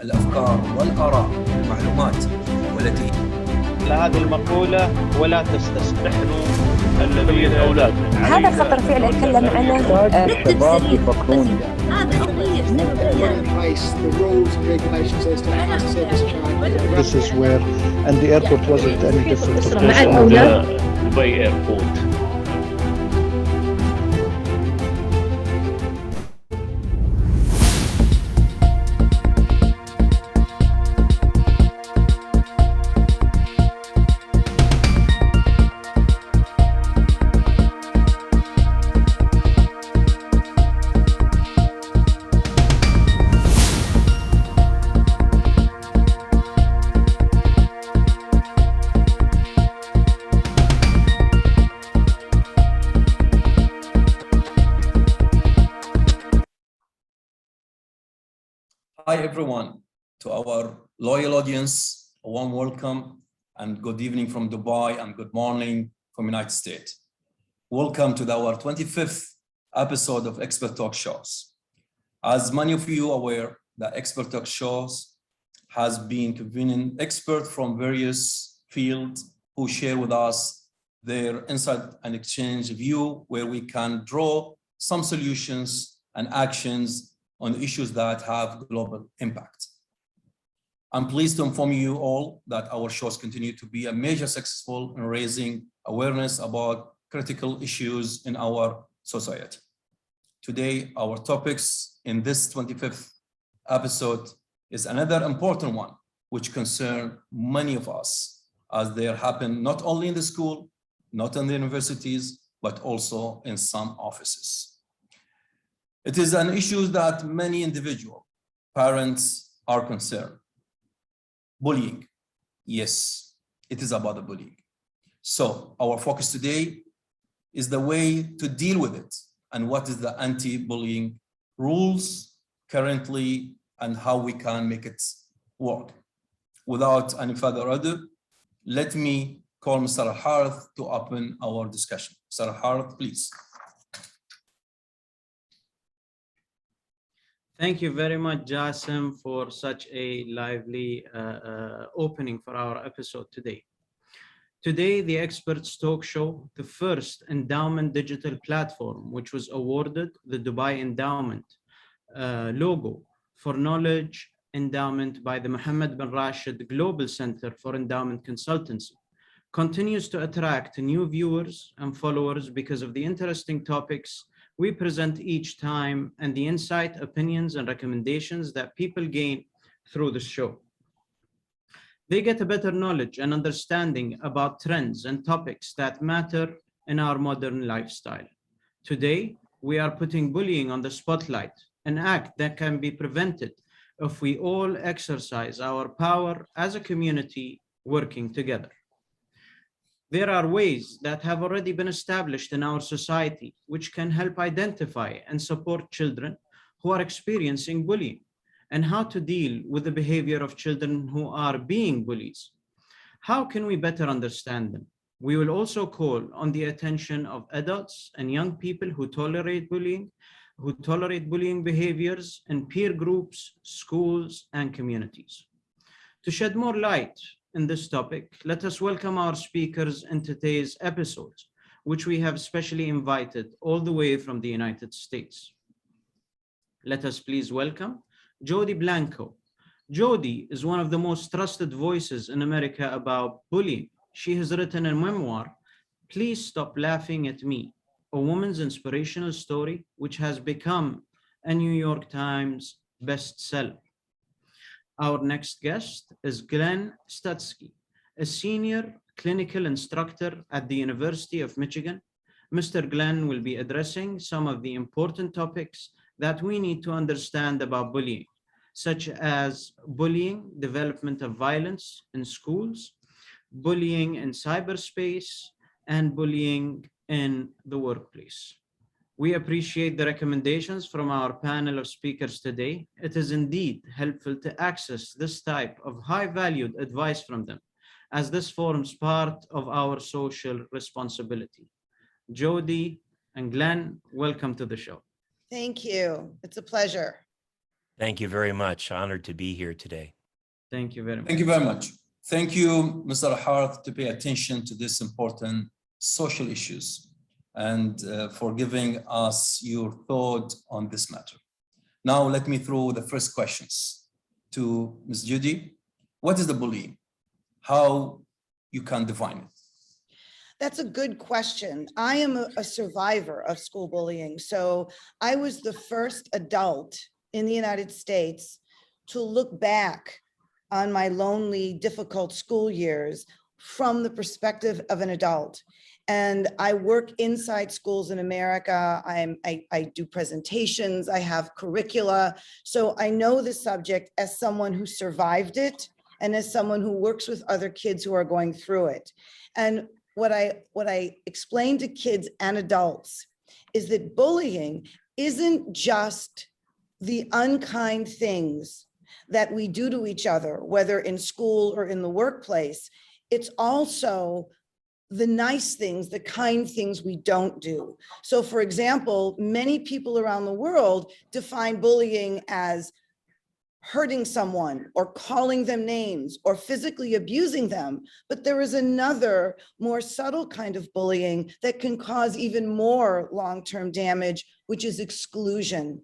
الأفكار والآراء والمعلومات والتي هذه المقولة ولا تستحنوا الذين الأولاد. هذا خطر فعلا يتكلم عنه الشباب يفكرون This is where, and the airport wasn't any different. مع الأولاد دبي ايربورت. Hi everyone, to our loyal audience, a warm welcome and good evening from Dubai and good morning from United States. Welcome to our 25th episode of Expert Talk Shows. As many of you are aware, the Expert Talk Shows has been convening experts from various fields who share with us their insight and exchange view where we can draw some solutions and actions on issues that have global impact. I'm pleased to inform you all that our shows continue to be a major successful in raising awareness about critical issues in our society. Today, our topics in this 25th episode is another important one, which concern many of us, as they happen not only in the school, not in the universities, but also in some offices. It is an issue that many individual parents are concerned. Bullying, yes, it is about the bullying. So our focus today is the way to deal with it and what is the anti-bullying rules currently and how we can make it work. Without any further ado, let me call Mr. Alharith to open our discussion. Mr. Alharith, please. Thank you very much, Jassim, for such a lively opening for our episode today. Today, the Experts Talk Show, the first endowment digital platform, which was awarded the Dubai Endowment logo for knowledge endowment by the Mohammed bin Rashid Global Center for Endowment Consultancy, continues to attract new viewers and followers because of the interesting topics we present each time and the insight, opinions, and recommendations that people gain through the show. They get a better knowledge and understanding about trends and topics that matter in our modern lifestyle. Today, we are putting bullying on the spotlight, an act that can be prevented if we all exercise our power as a community working together. There are ways that have already been established in our society which can help identify and support children who are experiencing bullying and how to deal with the behavior of children who are being bullies. How can we better understand them? We will also call on the attention of adults and young people who tolerate bullying behaviors in peer groups, schools, and communities. To shed more light in this topic, let us welcome our speakers in today's episodes, which we have specially invited all the way from the United States. Let us please welcome Jodee Blanco. Jodee is one of the most trusted voices in America about bullying. She has written a memoir, Please Stop Laughing at Me, a woman's inspirational story, which has become a New York Times bestseller. Our next guest is Glenn Stutzky, a senior clinical instructor at the University of Michigan. Mr. Glenn will be addressing some of the important topics that we need to understand about bullying, such as bullying, development of violence in schools, bullying in cyberspace, and bullying in the workplace. We appreciate the recommendations from our panel of speakers today. It is indeed helpful to access this type of high-valued advice from them, as this forms part of our social responsibility. Jodee and Glenn, welcome to the show. Thank you. It's a pleasure. Thank you very much. Honored to be here today. Thank you very much. Thank you very much. Thank you, Mr. Alharith, to pay attention to this important social issues and for giving us your thought on this matter. Now, let me throw the first questions to Ms. Jodee. What is the bullying? How you can define it? That's a good question. I am a survivor of school bullying. So I was the first adult in the United States to look back on my lonely, difficult school years from the perspective of an adult. And I work inside schools in America. I do presentations, I have curricula. So I know the subject as someone who survived it and as someone who works with other kids who are going through it. And what I explain to kids and adults is that bullying isn't just the unkind things that we do to each other, whether in school or in the workplace. It's also the nice things, the kind things we don't do. So for example, many people around the world define bullying as hurting someone or calling them names or physically abusing them. But there is another more subtle kind of bullying that can cause even more long-term damage, which is exclusion.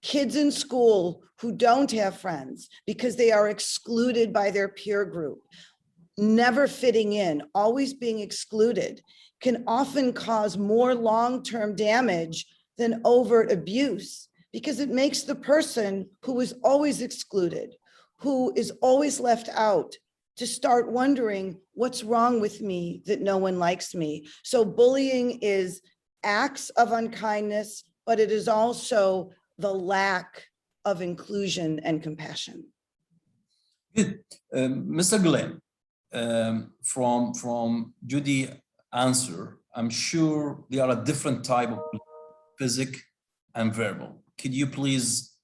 Kids in school who don't have friends because they are excluded by their peer group, never fitting in, always being excluded, can often cause more long-term damage than overt abuse, because it makes the person who is always excluded, who is always left out, to start wondering, what's wrong with me that no one likes me? So bullying is acts of unkindness, but it is also the lack of inclusion and compassion. Good. Mr. Glenn, from Jodee answer, I'm sure there are a different type of physical and verbal. Could you please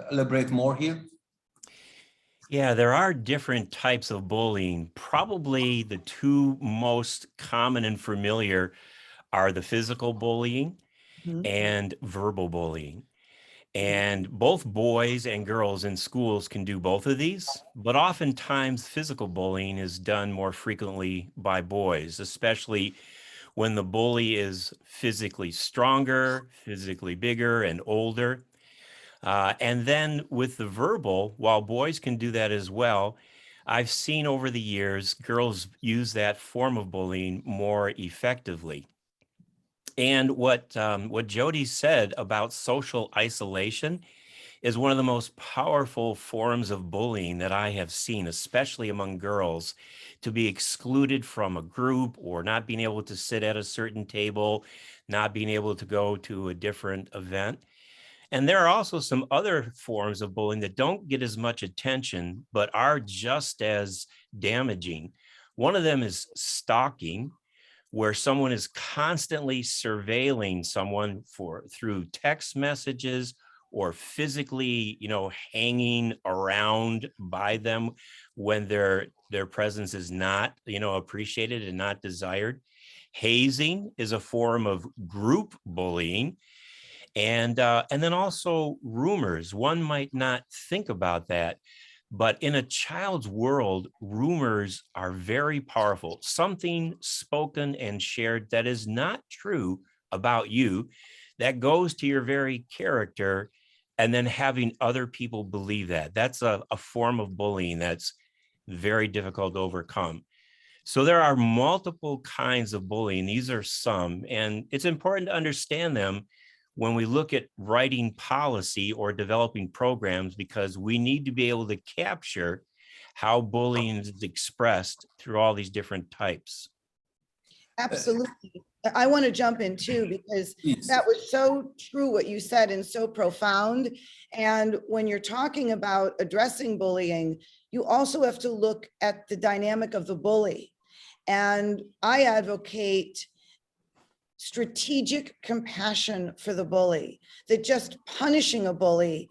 elaborate more here? Yeah, there are different types of bullying. Probably the two most common and familiar are the physical bullying and verbal bullying. And both boys and girls in schools can do both of these, but oftentimes physical bullying is done more frequently by boys, especially when the bully is physically stronger, physically bigger and older. And then with the verbal, while boys can do that as well, I've seen over the years, girls use that form of bullying more effectively. And what Jodee said about social isolation is one of the most powerful forms of bullying that I have seen, especially among girls, to be excluded from a group or not being able to sit at a certain table, not being able to go to a different event. And there are also some other forms of bullying that don't get as much attention, but are just as damaging. One of them is stalking, where someone is constantly surveilling someone through text messages or physically, hanging around by them when their presence is not, appreciated and not desired. Hazing is a form of group bullying. And then also rumors. One might not think about that, but in a child's world, rumors are very powerful. Something spoken and shared that is not true about you, that goes to your very character, and then having other people believe that. That's a form of bullying that's very difficult to overcome. So there are multiple kinds of bullying. These are some, and it's important to understand them when we look at writing policy or developing programs, because we need to be able to capture how bullying is expressed through all these different types. Absolutely. I want to jump in too, because that was so true what you said and so profound. And when you're talking about addressing bullying, you also have to look at the dynamic of the bully. And I advocate strategic compassion for the bully, that just punishing a bully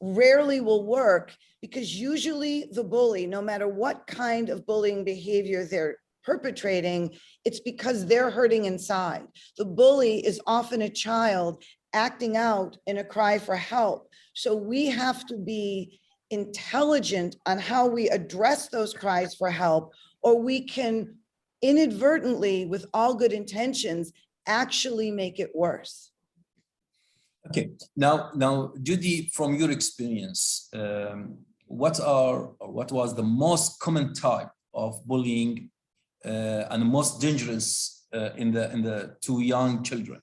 rarely will work, because usually the bully, no matter what kind of bullying behavior they're perpetrating, it's because they're hurting inside. The bully is often a child acting out in a cry for help. So we have to be intelligent on how we address those cries for help, or we can inadvertently, with all good intentions, actually make it worse. Okay, now, Jodee, from your experience, what was the most common type of bullying and the most dangerous in the two young children?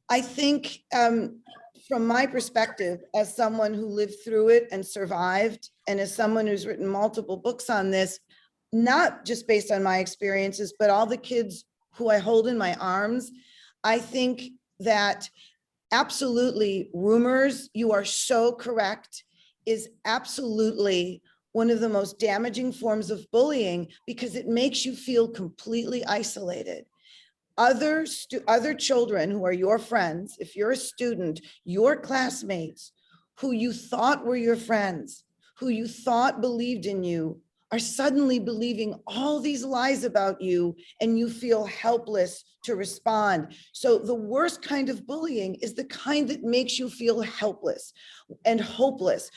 I think from my perspective, as someone who lived through it and survived, and as someone who's written multiple books on this, not just based on my experiences, but all the kids who I hold in my arms, I think that absolutely rumors, you are so correct, is absolutely one of the most damaging forms of bullying because it makes you feel completely isolated. Other children who are your friends, if you're a student, your classmates, who you thought were your friends, who you thought believed in you, are suddenly believing all these lies about you, and you feel helpless to respond. So the worst kind of bullying is the kind that makes you feel helpless and hopeless.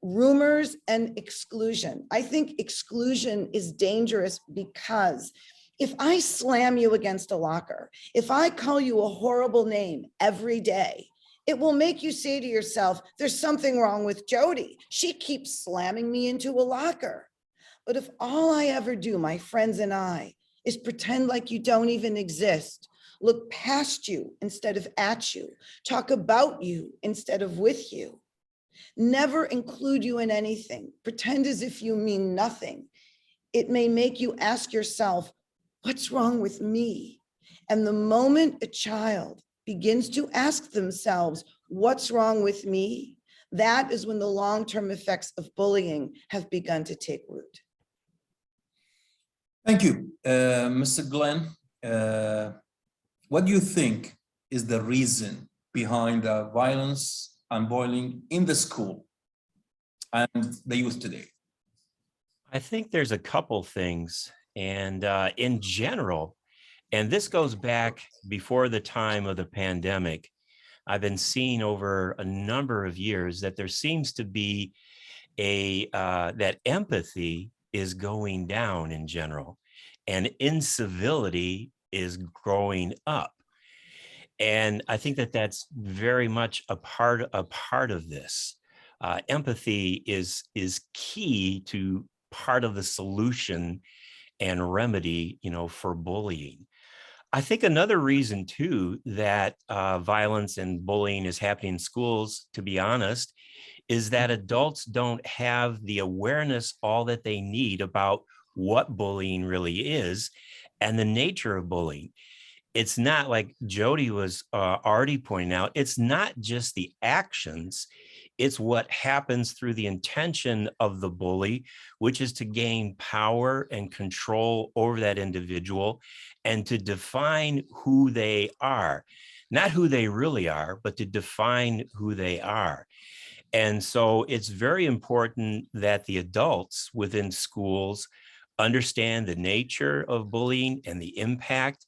Rumors and exclusion. I think exclusion is dangerous because if I slam you against a locker, if I call you a horrible name every day, it will make you say to yourself, there's something wrong with Jodee. She keeps slamming me into a locker. But if all I ever do, my friends and I, is pretend like you don't even exist, look past you instead of at you, talk about you instead of with you, never include you in anything, pretend as if you mean nothing, it may make you ask yourself, what's wrong with me? And the moment a child begins to ask themselves, what's wrong with me? That is when the long-term effects of bullying have begun to take root. Thank you. Mr. Glenn, what do you think is the reason behind the violence and bullying in the school and the youth today? I think there's a couple things, and in general, and this goes back before the time of the pandemic, I've been seeing over a number of years that there seems to be that empathy is going down in general, and incivility is growing up. And I think that that's very much a part of this. Empathy is key to part of the solution and remedy, for bullying. I think another reason too that violence and bullying is happening in schools, to be honest, is that adults don't have the awareness all that they need about what bullying really is and the nature of bullying. It's not, like Jodee was already pointing out, it's not just the actions, it's what happens through the intention of the bully, which is to gain power and control over that individual and to define who they are, not who they really are, but to define who they are. And so it's very important that the adults within schools understand the nature of bullying and the impact,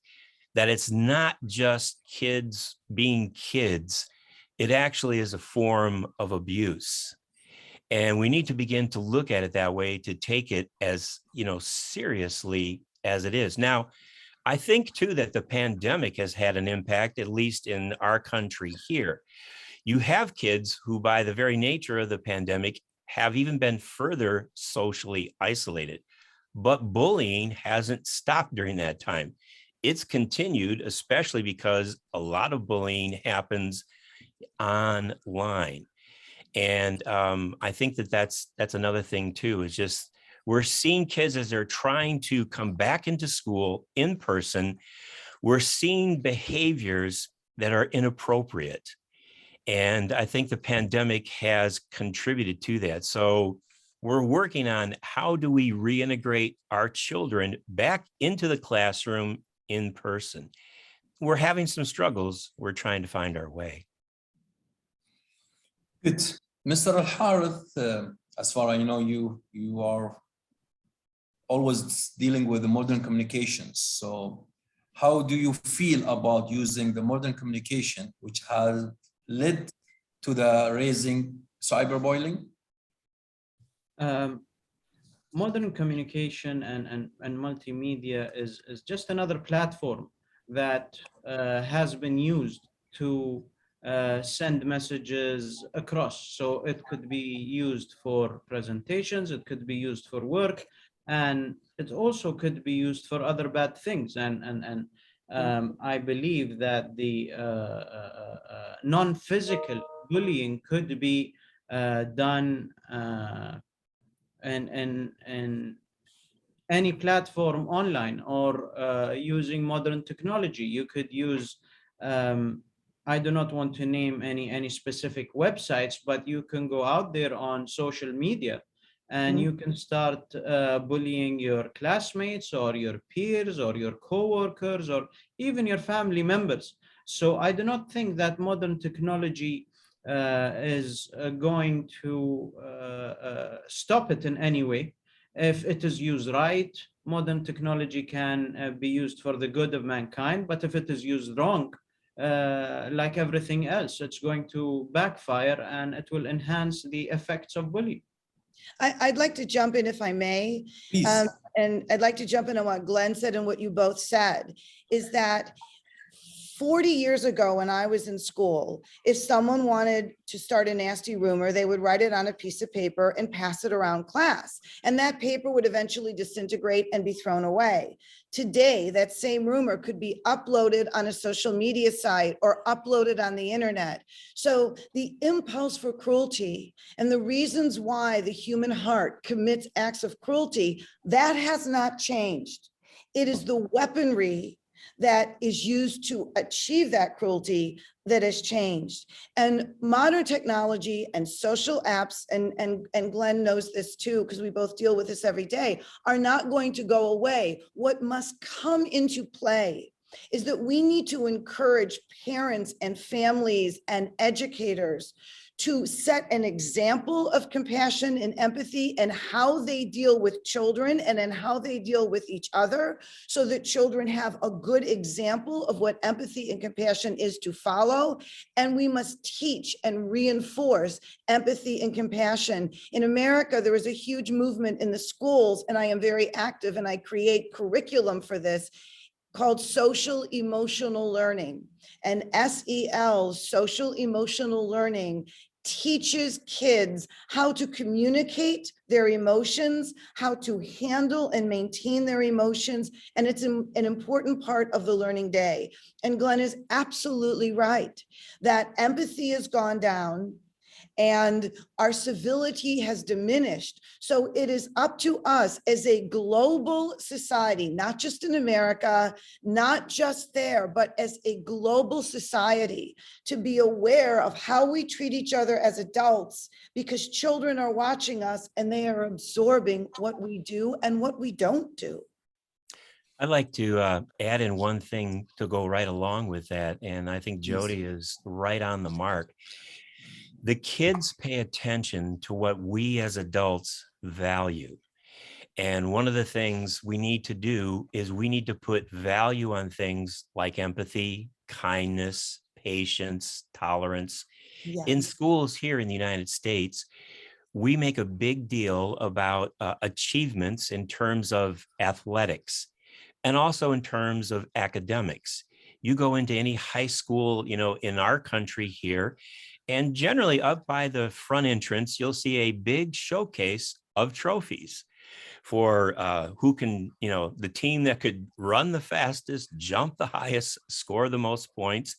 that it's not just kids being kids, it actually is a form of abuse. And we need to begin to look at it that way, to take it as, seriously as it is. Now, I think too that the pandemic has had an impact, at least in our country here. You have kids who, by the very nature of the pandemic, have even been further socially isolated. But bullying hasn't stopped during that time. It's continued, especially because a lot of bullying happens online. And I think that that's another thing too, is just we're seeing kids as they're trying to come back into school in person, we're seeing behaviors that are inappropriate. And I think the pandemic has contributed to that. So we're working on how do we reintegrate our children back into the classroom in person. We're having some struggles. We're trying to find our way. Good. Mr. Alharith, as far as I know, you are always dealing with the modern communications. So how do you feel about using the modern communication, which has led to the raising cyberbullying? Modern communication and multimedia is just another platform that has been used to send messages across. So it could be used for presentations, it could be used for work, and it also could be used for other bad things. And I believe that the non-physical bullying could be done and any platform online or using modern technology. You could use, I do not want to name any specific websites, but you can go out there on social media and you can start bullying your classmates or your peers or your co-workers or even your family members. So I do not think that modern technology is going to stop it in any way. If it is used right, modern technology can be used for the good of mankind. But if it is used wrong, like everything else, it's going to backfire and it will enhance the effects of bullying. I'd like to jump in if I may. Please. And I'd like to jump in on what Glenn said and what you both said, is that 40 years ago when I was in school, if someone wanted to start a nasty rumor, they would write it on a piece of paper and pass it around class. And that paper would eventually disintegrate and be thrown away. Today, that same rumor could be uploaded on a social media site or uploaded on the internet. So the impulse for cruelty and the reasons why the human heart commits acts of cruelty, that has not changed. It is the weaponry that is used to achieve that cruelty that has changed. And modern technology and social apps, and Glenn knows this too, because we both deal with this every day, are not going to go away. What must come into play is that we need to encourage parents and families and educators to set an example of compassion and empathy and how they deal with children and in how they deal with each other, so that children have a good example of what empathy and compassion is to follow. And we must teach and reinforce empathy and compassion. In America, there is a huge movement in the schools, and I am very active and I create curriculum for this, called social emotional learning. And SEL, social emotional learning, teaches kids how to communicate their emotions, how to handle and maintain their emotions. And it's an important part of the learning day. And Glenn is absolutely right that empathy has gone down and our civility has diminished. So it is up to us as a global society, not just in America, not just there, but as a global society, to be aware of how we treat each other as adults, because children are watching us and they are absorbing what we do and what we don't do. I'd like to add in one thing to go right along with that. And I think Jodee is right on the mark. The kids pay attention to what we as adults value. And one of the things we need to do is we need to put value on things like empathy, kindness, patience, tolerance. Yes. In schools here in the United States, we make a big deal about achievements in terms of athletics and also in terms of academics. You go into any high school, in our country here, and generally up by the front entrance, you'll see a big showcase of trophies for who can, the team that could run the fastest, jump the highest, score the most points.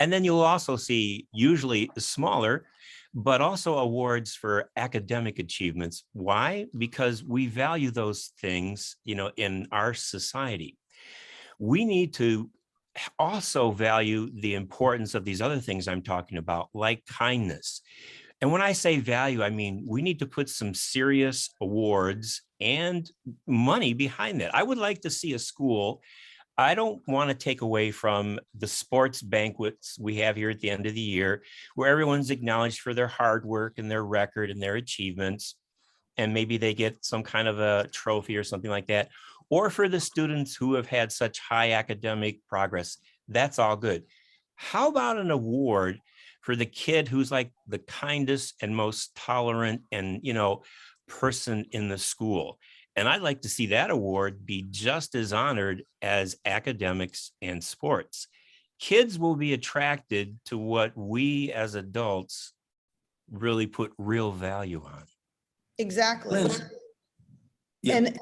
And then you'll also see usually smaller, but also awards for academic achievements. Why? Because we value those things, in our society. We need to also value the importance of these other things I'm talking about, like kindness. And when I say value, I mean, we need to put some serious awards and money behind that. I would like to see a school. I don't want to take away from the sports banquets we have here at the end of the year, where everyone's acknowledged for their hard work and their record and their achievements. And maybe they get some kind of a trophy or something like that. or for the students who have had such high academic progress, that's all good. How about an award for the kid who's like the kindest and most tolerant and, person in the school? And I'd like to see that award be just as honored as academics and sports. Kids will be attracted to what we as adults really put real value on. Exactly. Yeah. And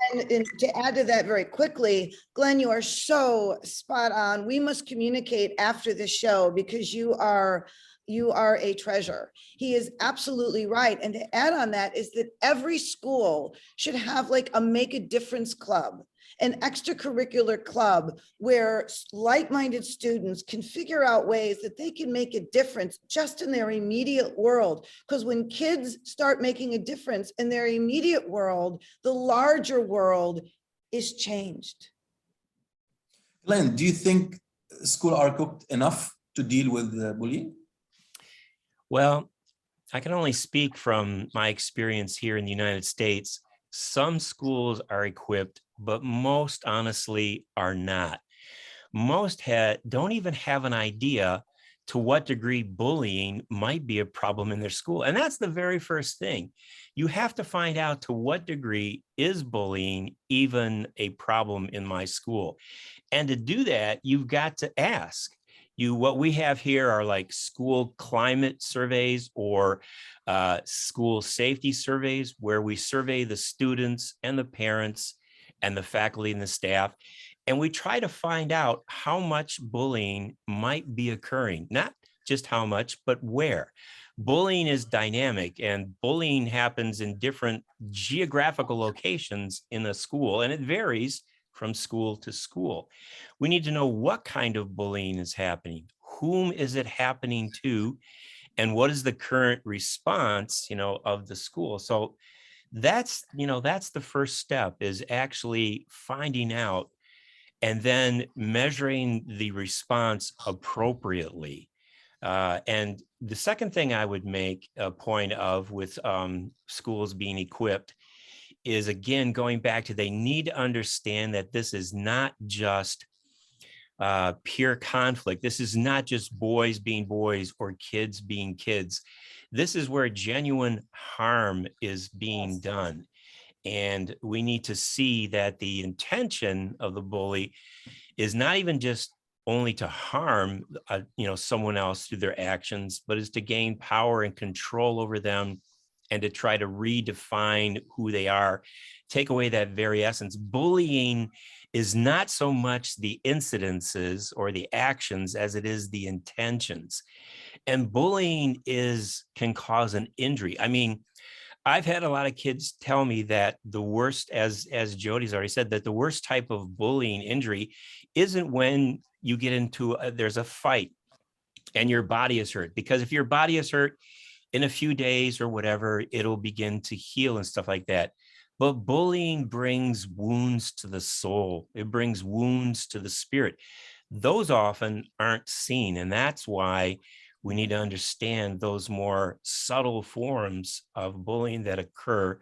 to add to that very quickly, Glenn, you are so spot on. We must communicate after the show because you are a treasure. He is absolutely right. And to add on that is that every school should have like a Make a Difference club, an extracurricular club where like-minded students can figure out ways that they can make a difference just in their immediate world. Because when kids start making a difference in their immediate world, the larger world is changed. Glenn, do you think schools are equipped enough to deal with bullying? Well, I can only speak from my experience here in the United States. Some schools are equipped, but most honestly are not. Most don't even have an idea to what degree bullying might be a problem in their school. And that's the very first thing. You have to find out to what degree is bullying even a problem in my school. And to do that, you've got to ask. What we have here are like school climate surveys or school safety surveys, where we survey the students and the parents and the faculty and the staff. And we try to find out how much bullying might be occurring, not just how much, but where. Bullying is dynamic, and bullying happens in different geographical locations in a school, and it varies from school to school. We need to know what kind of bullying is happening, whom is it happening to, and what is the current response, of the school. So that's the first step, is actually finding out and then measuring the response appropriately. And the second thing I would make a point of with schools being equipped is, again, going back to, they need to understand that this is not just pure conflict. This is not just boys being boys or kids being kids. This is where genuine harm is being done. And we need to see that the intention of the bully is not even just only to harm, someone else through their actions, but is to gain power and control over them and to try to redefine who they are, take away that very essence. Bullying is not so much the incidences or the actions as it is the intentions. And bullying can cause an injury. I mean, I've had a lot of kids tell me that the worst, as Jodee's already said, that the worst type of bullying injury isn't when you get into there's a fight and your body is hurt. Because if your body is hurt, in a few days or whatever, it'll begin to heal and stuff like that. But bullying brings wounds to the soul. It brings wounds to the spirit. Those often aren't seen. And that's why we need to understand those more subtle forms of bullying that occur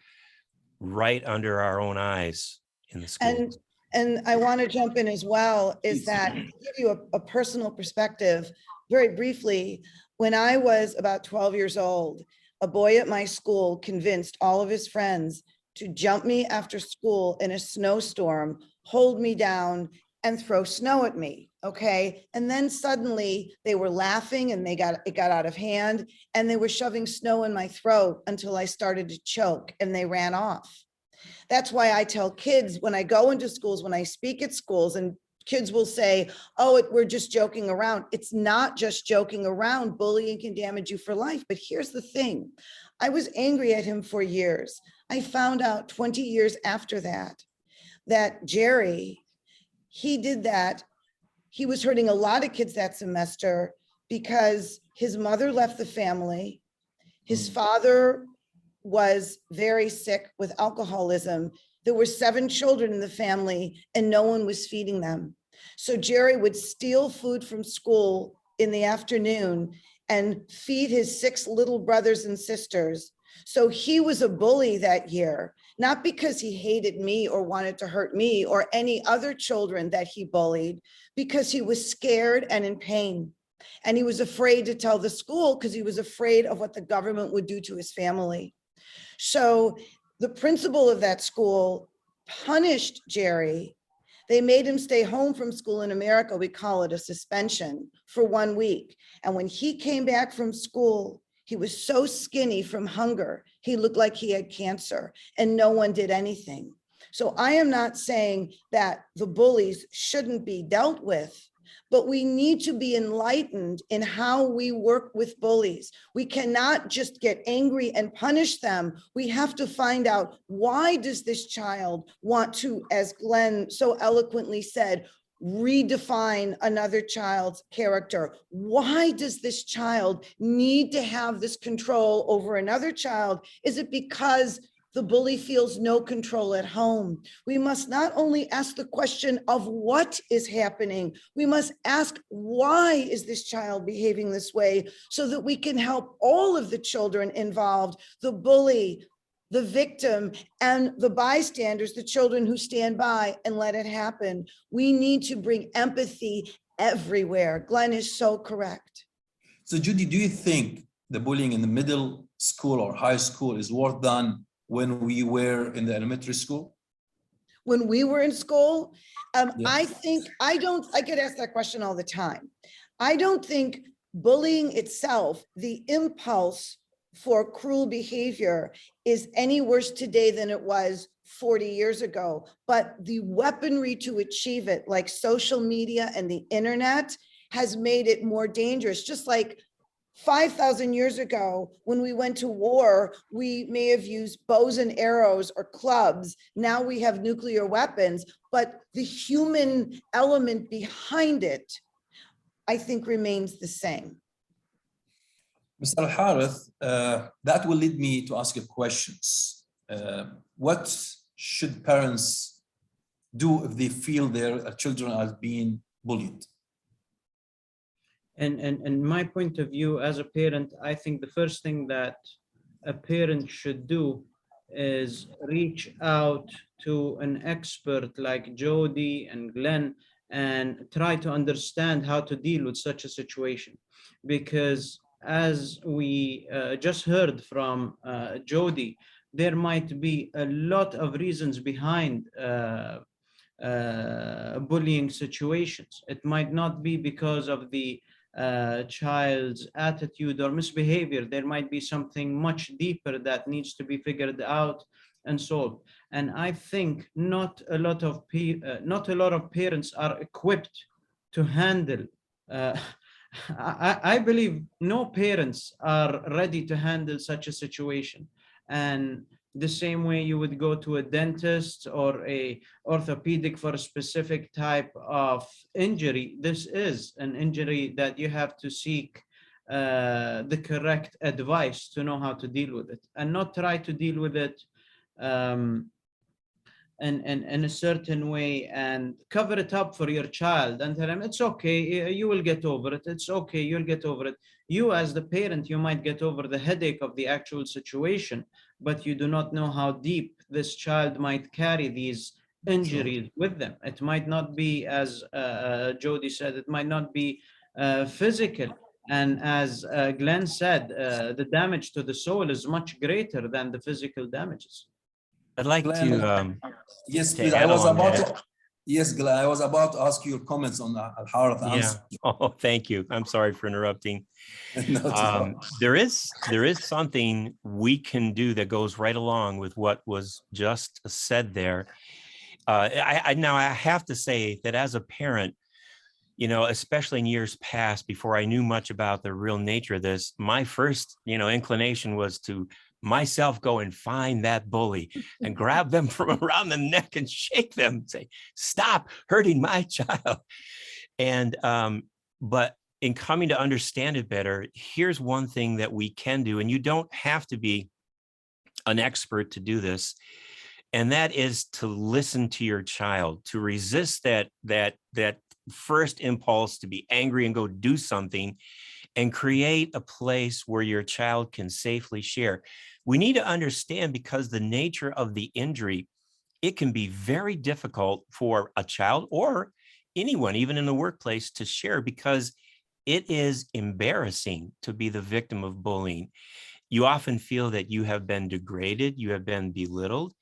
right under our own eyes in the schools. And I want to jump in as well, is that to give you a personal perspective, very briefly, when I was about 12 years old, a boy at my school convinced all of his friends to jump me after school in a snowstorm, hold me down, and throw snow at me, okay? And then suddenly they were laughing and it got out of hand, and they were shoving snow in my throat until I started to choke and they ran off. That's why I tell kids when I go into schools, when I speak at schools, and kids will say, oh, we're just joking around. It's not just joking around. Bullying can damage you for life. But here's the thing. I was angry at him for years. I found out 20 years after that Jerry, he did that. He was hurting a lot of kids that semester because his mother left the family. His father was very sick with alcoholism. There were 7 children in the family and no one was feeding them. So Jerry would steal food from school in the afternoon and feed his 6 little brothers and sisters So he was a bully that year, not because he hated me or wanted to hurt me or any other children that he bullied, because he was scared and in pain. And he was afraid to tell the school because he was afraid of what the government would do to his family. So the principal of that school punished Jerry. They made him stay home from school. In America, we call it a suspension for 1 week. And when he came back from school, he was so skinny from hunger, he looked like he had cancer, and no one did anything. So I am not saying that the bullies shouldn't be dealt with, but we need to be enlightened in how we work with bullies. We cannot just get angry and punish them. We have to find out, why does this child want to, as Glenn so eloquently said, redefine another child's character? Why does this child need to have this control over another child? Is it because the bully feels no control at home? We must not only ask the question of what is happening, we must ask, why is this child behaving this way, so that we can help all of the children involved, the bully, the victim, and the bystanders, the children who stand by and let it happen. We need to bring empathy everywhere. Glenn is so correct. So Jodee, do you think the bullying in the middle school or high school is worse than when we were in the elementary school? When we were in school, Yeah. I get asked that question all the time. I don't think bullying itself, the impulse for cruel behavior, is any worse today than it was 40 years ago. But the weaponry to achieve it, like social media and the internet, has made it more dangerous. Just like 5,000 years ago, when we went to war, we may have used bows and arrows or clubs. Now we have nuclear weapons, but the human element behind it, I think, remains the same. Mr. Alharith, that will lead me to ask you questions. What should parents do if they feel their children are being bullied? And my point of view as a parent, I think the first thing that a parent should do is reach out to an expert like Jodee and Glenn and try to understand how to deal with such a situation. Because as we just heard from Jodee, there might be a lot of reasons behind bullying situations. It might not be because of the child's attitude or misbehavior. There might be something much deeper that needs to be figured out and solved. And I think not a lot of parents are equipped to handle. I believe no parents are ready to handle such a situation. And the same way you would go to a dentist or a orthopedic for a specific type of injury, this is an injury that you have to seek the correct advice to know how to deal with it, and not try to deal with it in a certain way and cover it up for your child and tell him, it's okay, you will get over it. It's okay, you'll get over it. You as the parent, you might get over the headache of the actual situation, but you do not know how deep this child might carry these injuries with them. It might not be, as Jodee said, it might not be physical. And as Glenn said, the damage to the soul is much greater than the physical damages. I'd like to yes, to please. add on that. Yes, Glenn, I was about to ask you your comments on Alharith answer. Oh, thank you. I'm sorry for interrupting. There is something we can do that goes right along with what was just said there. Now I have to say that as a parent, you know, especially in years past, before I knew much about the real nature of this, my first, inclination was to myself go and find that bully and grab them from around the neck and shake them and say, stop hurting my child. And but in coming to understand it better, here's one thing that we can do, and you don't have to be an expert to do this, and that is to listen to your child, to resist that first impulse to be angry and go do something, and create a place where your child can safely share. We need to understand, because the nature of the injury, it can be very difficult for a child or anyone, even in the workplace, to share, because it is embarrassing to be the victim of bullying. You often feel that you have been degraded, you have been belittled,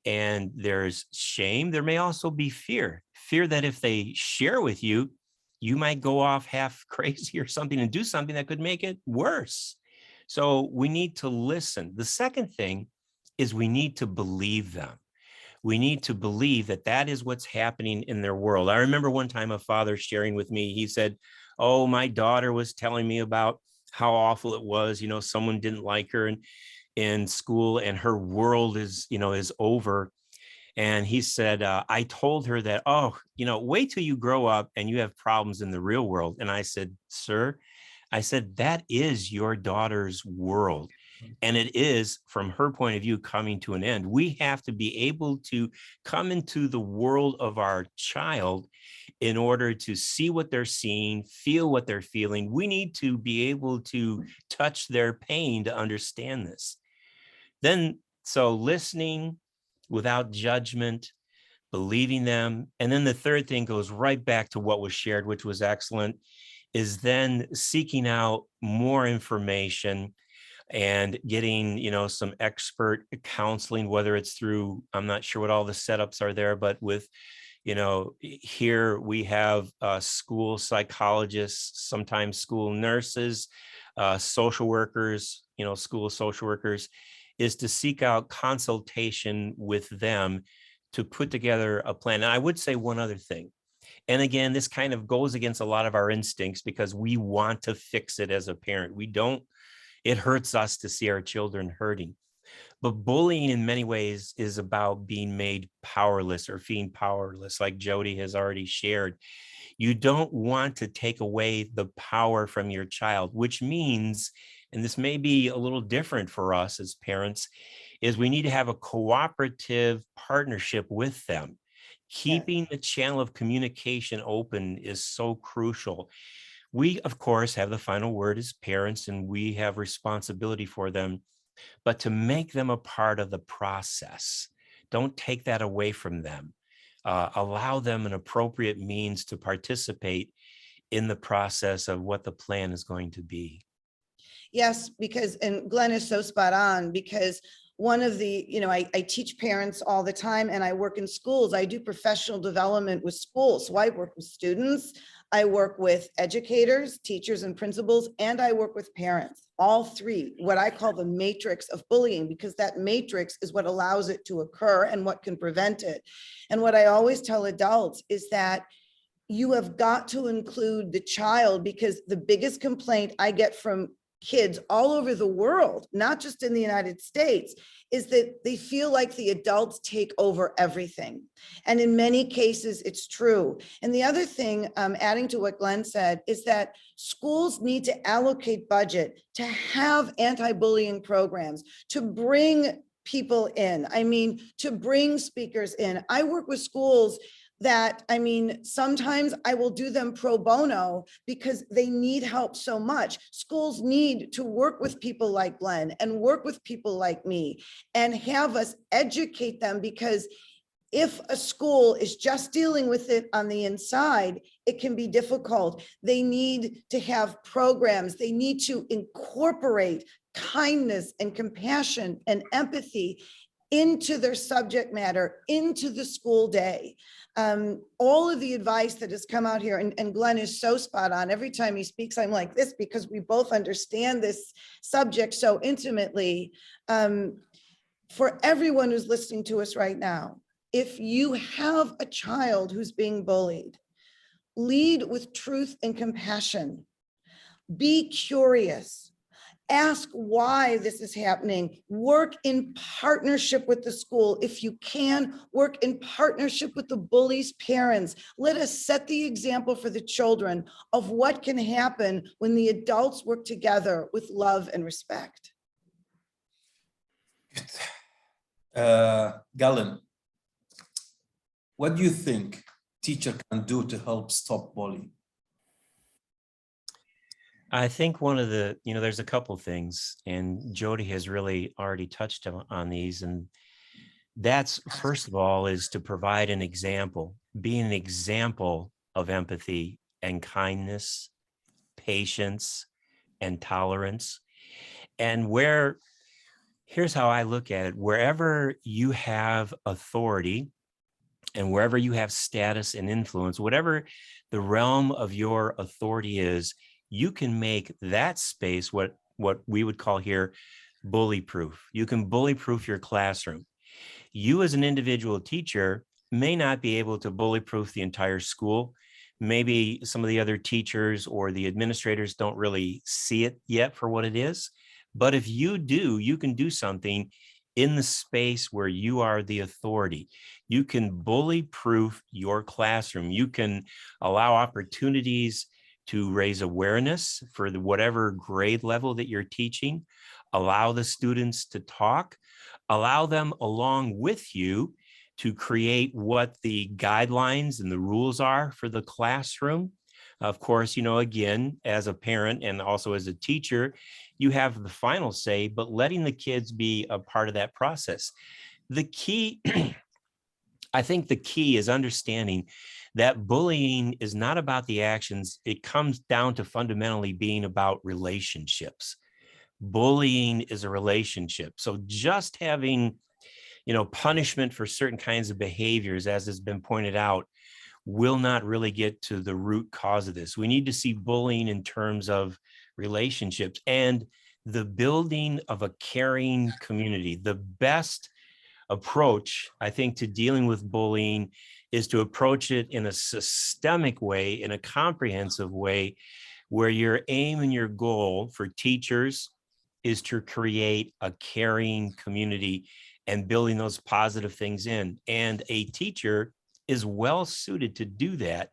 and there's shame. There may also be fear that if they share with you, you might go off half crazy or something and do something that could make it worse. So we need to listen. The second thing is we need to believe them. We need to believe that that is what's happening in their world. I remember one time a father sharing with me, he said, oh, my daughter was telling me about how awful it was. You know, someone didn't like her in school and her world is, is over. And he said, I told her that, wait till you grow up and you have problems in the real world. And I said, sir, I said, that is your daughter's world. And it is, from her point of view, coming to an end. We have to be able to come into the world of our child in order to see what they're seeing, feel what they're feeling. We need to be able to touch their pain to understand this. So listening without judgment, believing them. And then the third thing goes right back to what was shared, which was excellent, is then seeking out more information and getting, some expert counseling, whether it's through, I'm not sure what all the setups are there, but with, here we have school psychologists, sometimes school nurses, social workers, school social workers, is to seek out consultation with them to put together a plan. And I would say one other thing. And again, this kind of goes against a lot of our instincts because we want to fix it as a parent. It hurts us to see our children hurting. But bullying in many ways is about being made powerless or feeling powerless, like Jodee has already shared. You don't want to take away the power from your child, which means, and this may be a little different for us as parents, is we need to have a cooperative partnership with them. Keeping the channel of communication open is so crucial. We, of course, have the final word as parents, and we have responsibility for them, but to make them a part of the process. Don't take that away from them. Allow them an appropriate means to participate in the process of what the plan is going to be. Yes, and Glenn is so spot on, because one of the, I teach parents all the time and I work in schools. I do professional development with schools. So I work with students, I work with educators, teachers and principals, and I work with parents, all three, what I call the matrix of bullying, because that matrix is what allows it to occur and what can prevent it. And what I always tell adults is that you have got to include the child, because the biggest complaint I get from kids all over the world, not just in the United States, is that they feel like the adults take over everything. And in many cases, it's true. And the other thing, adding to what Glenn said, is that schools need to allocate budget to have anti-bullying programs, to bring people in. To bring speakers in. I work with schools that, sometimes I will do them pro bono because they need help so much. Schools need to work with people like Glenn and work with people like me and have us educate them, because if a school is just dealing with it on the inside, it can be difficult. They need to have programs. They need to incorporate kindness and compassion and empathy into their subject matter, into the school day. All of the advice that has come out here, and Glenn is so spot on. Every time he speaks, I'm like this, because we both understand this subject so intimately. For everyone who's listening to us right now, if you have a child who's being bullied, lead with truth and compassion. Be curious. Ask why this is happening. Work in partnership with the school. If you can, work in partnership with the bully's parents. Let us set the example for the children of what can happen when the adults work together with love and respect. Galen, what do you think teacher can do to help stop bullying? I think one of the, there's a couple things, and Jodee has really already touched on these. And that's, first of all, is to provide an example, be an example of empathy and kindness, patience and tolerance. And here's how I look at it: wherever you have authority and wherever you have status and influence, whatever the realm of your authority is, you can make that space what we would call here bully proof. You can bully proof your classroom. You as an individual teacher may not be able to bully proof the entire school. Maybe some of the other teachers or the administrators don't really see it yet for what it is. But if you do, you can do something in the space where you are the authority. You can bully proof your classroom. You can allow opportunities to raise awareness for whatever grade level that you're teaching, allow the students to talk, allow them along with you to create what the guidelines and the rules are for the classroom. Of course, again, as a parent and also as a teacher, you have the final say, but letting the kids be a part of that process. The key, I think the key is understanding that bullying is not about the actions. It comes down to fundamentally being about relationships. Bullying is a relationship. So just having, punishment for certain kinds of behaviors, as has been pointed out, will not really get to the root cause of this. We need to see bullying in terms of relationships and the building of a caring community. The best approach, I think, to dealing with bullying is to approach it in a systemic way, in a comprehensive way, where your aim and your goal for teachers is to create a caring community and building those positive things in. And a teacher is well suited to do that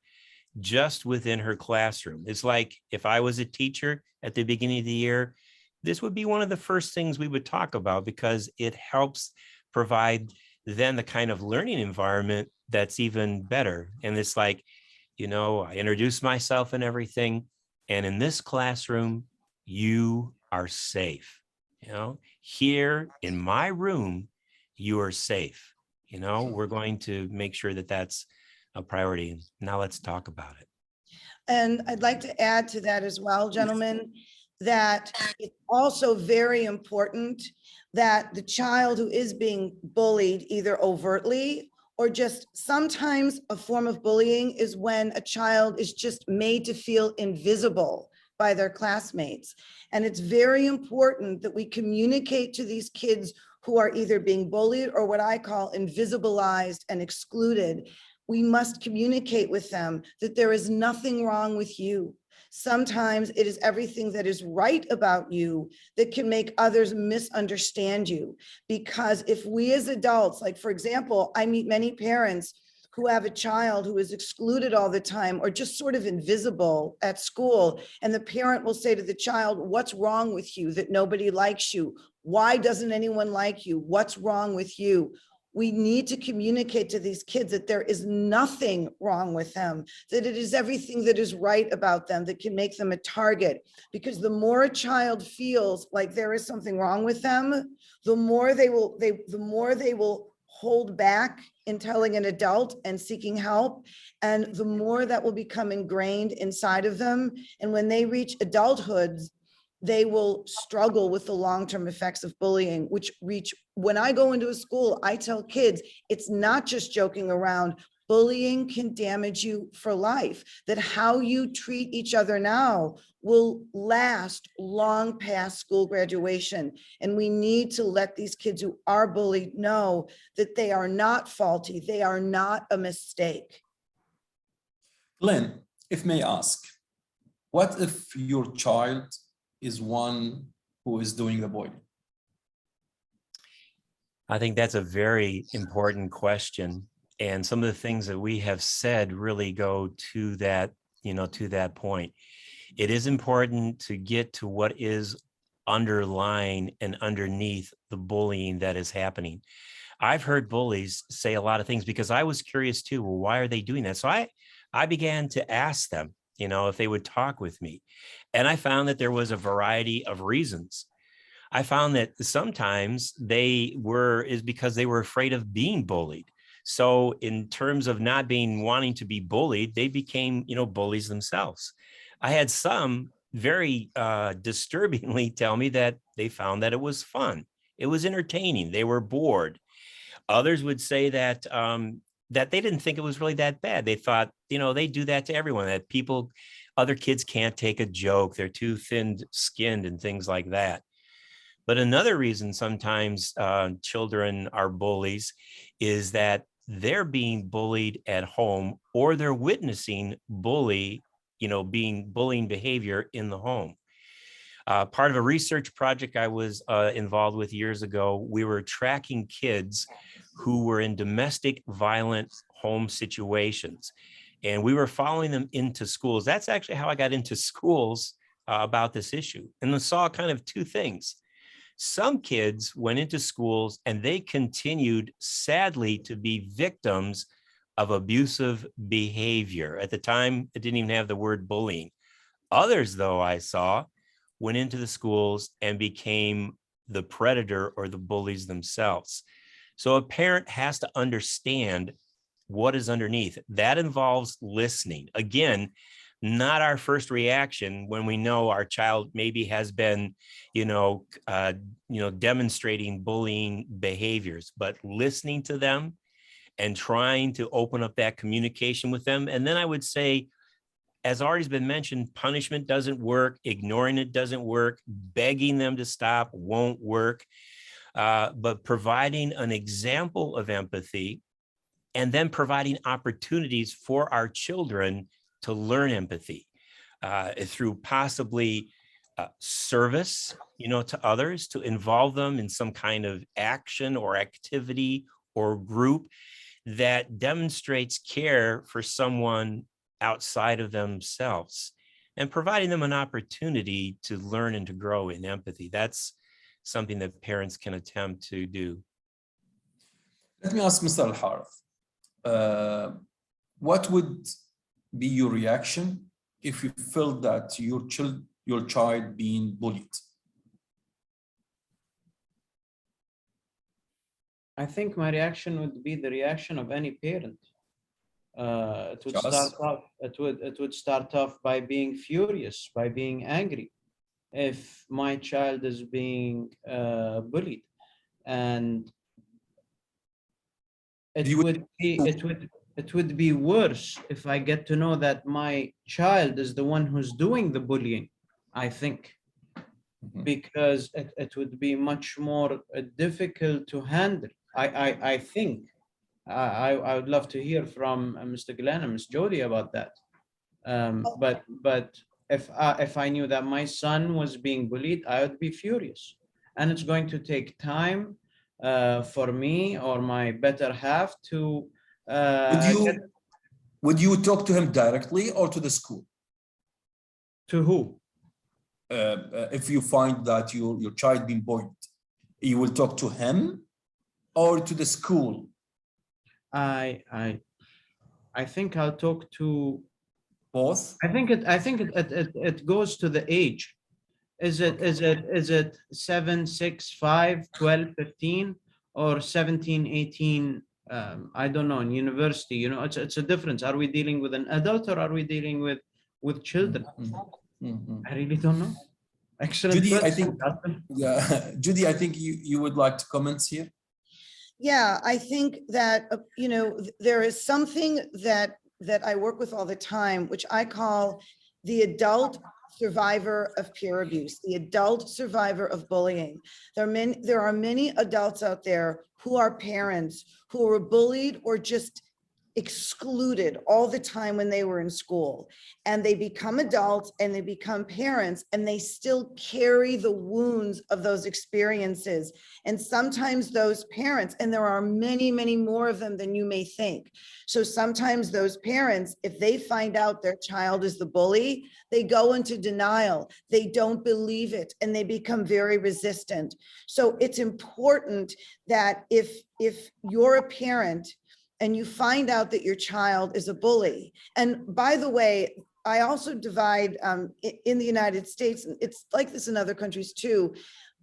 just within her classroom. It's like if I was a teacher at the beginning of the year, this would be one of the first things we would talk about, because it helps provide then the kind of learning environment that's even better. And it's like, I introduce myself and everything. And in this classroom, you are safe. Here in my room, you are safe. We're going to make sure that that's a priority. Now let's talk about it. And I'd like to add to that as well, gentlemen, that it's also very important that the child who is being bullied, either overtly or just sometimes a form of bullying is when a child is just made to feel invisible by their classmates. And it's very important that we communicate to these kids who are either being bullied or what I call invisibilized and excluded. We must communicate with them that there is nothing wrong with you. Sometimes it is everything that is right about you that can make others misunderstand you. Because if we as adults, like for example, I meet many parents who have a child who is excluded all the time or just sort of invisible at school. And the parent will say to the child, what's wrong with you that nobody likes you? Why doesn't anyone like you? What's wrong with you? We need to communicate to these kids that there is nothing wrong with them, that it is everything that is right about them that can make them a target. Because the more a child feels like there is something wrong with them, the more they will hold back in telling an adult and seeking help, and the more that will become ingrained inside of them. And when they reach adulthood, they will struggle with the long-term effects of bullying, when I go into a school, I tell kids, it's not just joking around. Bullying can damage you for life, that how you treat each other now will last long past school graduation. And we need to let these kids who are bullied know that they are not faulty. They are not a mistake. Glenn, if may ask, what if your child is one who is doing the bullying? I think that's a very important question. And some of the things that we have said really go to that, to that point. It is important to get to what is underlying and underneath the bullying that is happening. I've heard bullies say a lot of things because I was curious too. Well, why are they doing that? So I began to ask them, if they would talk with me. And I found that there was a variety of reasons. I found that sometimes is because they were afraid of being bullied. So in terms of not wanting to be bullied, they became, bullies themselves. I had some very disturbingly tell me that they found that it was fun. It was entertaining. They were bored. Others would say that that they didn't think it was really that bad. They thought, they do that to everyone, that other kids can't take a joke. They're too thin-skinned and things like that. But another reason sometimes children are bullies is that they're being bullied at home, or they're witnessing bullying behavior in the home. Part of a research project I was involved with years ago, we were tracking kids who were in domestic violent home situations. And we were following them into schools. That's actually how I got into schools about this issue. And I saw kind of two things. Some kids went into schools and they continued, sadly, to be victims of abusive behavior. At the time, it didn't even have the word bullying. Others, though, I saw, went into the schools and became the predator or the bullies themselves. So a parent has to understand what is underneath. That involves listening. Again, not our first reaction when we know our child maybe has been, demonstrating bullying behaviors, but listening to them and trying to open up that communication with them. And then I would say, as already been mentioned, punishment doesn't work, ignoring it doesn't work, begging them to stop won't work, but providing an example of empathy and then providing opportunities for our children to learn empathy through possibly service, to others, to involve them in some kind of action or activity or group that demonstrates care for someone outside of themselves, and providing them an opportunity to learn and to grow in empathy. That's something that parents can attempt to do. Let me ask Mr. Alharith, what would be your reaction if you felt that your child being bullied? I think my reaction would be the reaction of any parent. It would start off by being furious, by being angry if my child is being bullied, and it would be worse if I get to know that my child is the one who's doing the bullying, I think, because it would be much more difficult to handle. I think. I would love to hear from Mr. Glenn and Ms. Jodee about that. But if I knew that my son was being bullied, I would be furious, and it's going to take time for me or my better half to. Would you talk to him directly or to the school? To who? If you find that your child being bullied, you will talk to him or to the school? I think I'll talk to both. I think it goes to the age. Is it 7, 6, 5, 12, 15, or 17, 18? I don't know. In university, it's a difference. Are we dealing with an adult or are we dealing with children? I really don't know. Excellent. Jodee, I think, Jodee, I think you would like to comment here. Yeah, I think that, there is something that I work with all the time, which I call the adult survivor of peer abuse, the adult survivor of bullying. There are many adults out there who are parents who were bullied or just excluded all the time when they were in school, and they become adults and they become parents, and they still carry the wounds of those experiences. And sometimes those parents, and there are many, many more of them than you may think. So sometimes those parents, if they find out their child is the bully, they go into denial. They don't believe it, and they become very resistant. So it's important that if you're a parent and you find out that your child is a bully. And by the way, I also divide in the United States, and it's like this in other countries too.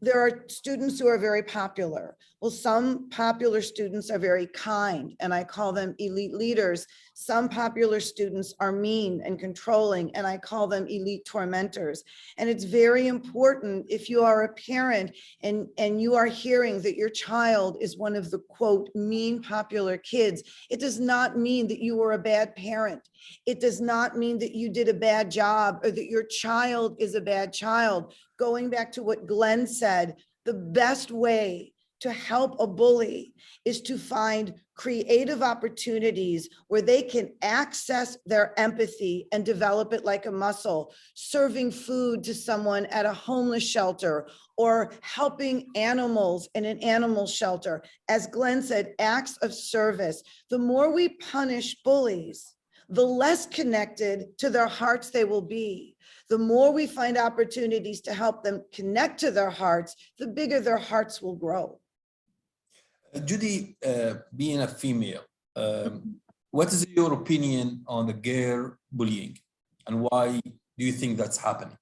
There are students who are very popular. Well, some popular students are very kind, and I call them elite leaders. Some popular students are mean and controlling, and I call them elite tormentors. And it's very important, if you are a parent and you are hearing that your child is one of the quote mean popular kids, it does not mean that you were a bad parent. It does not mean that you did a bad job or that your child is a bad child. Going back to what Glenn said, the best way to help a bully is to find creative opportunities where they can access their empathy and develop it like a muscle, serving food to someone at a homeless shelter or helping animals in an animal shelter. As Glenn said, acts of service. The more we punish bullies, the less connected to their hearts they will be. The more we find opportunities to help them connect to their hearts, the bigger their hearts will grow. Jodee, being a female, what is your opinion on the girl bullying and why do you think that's happening?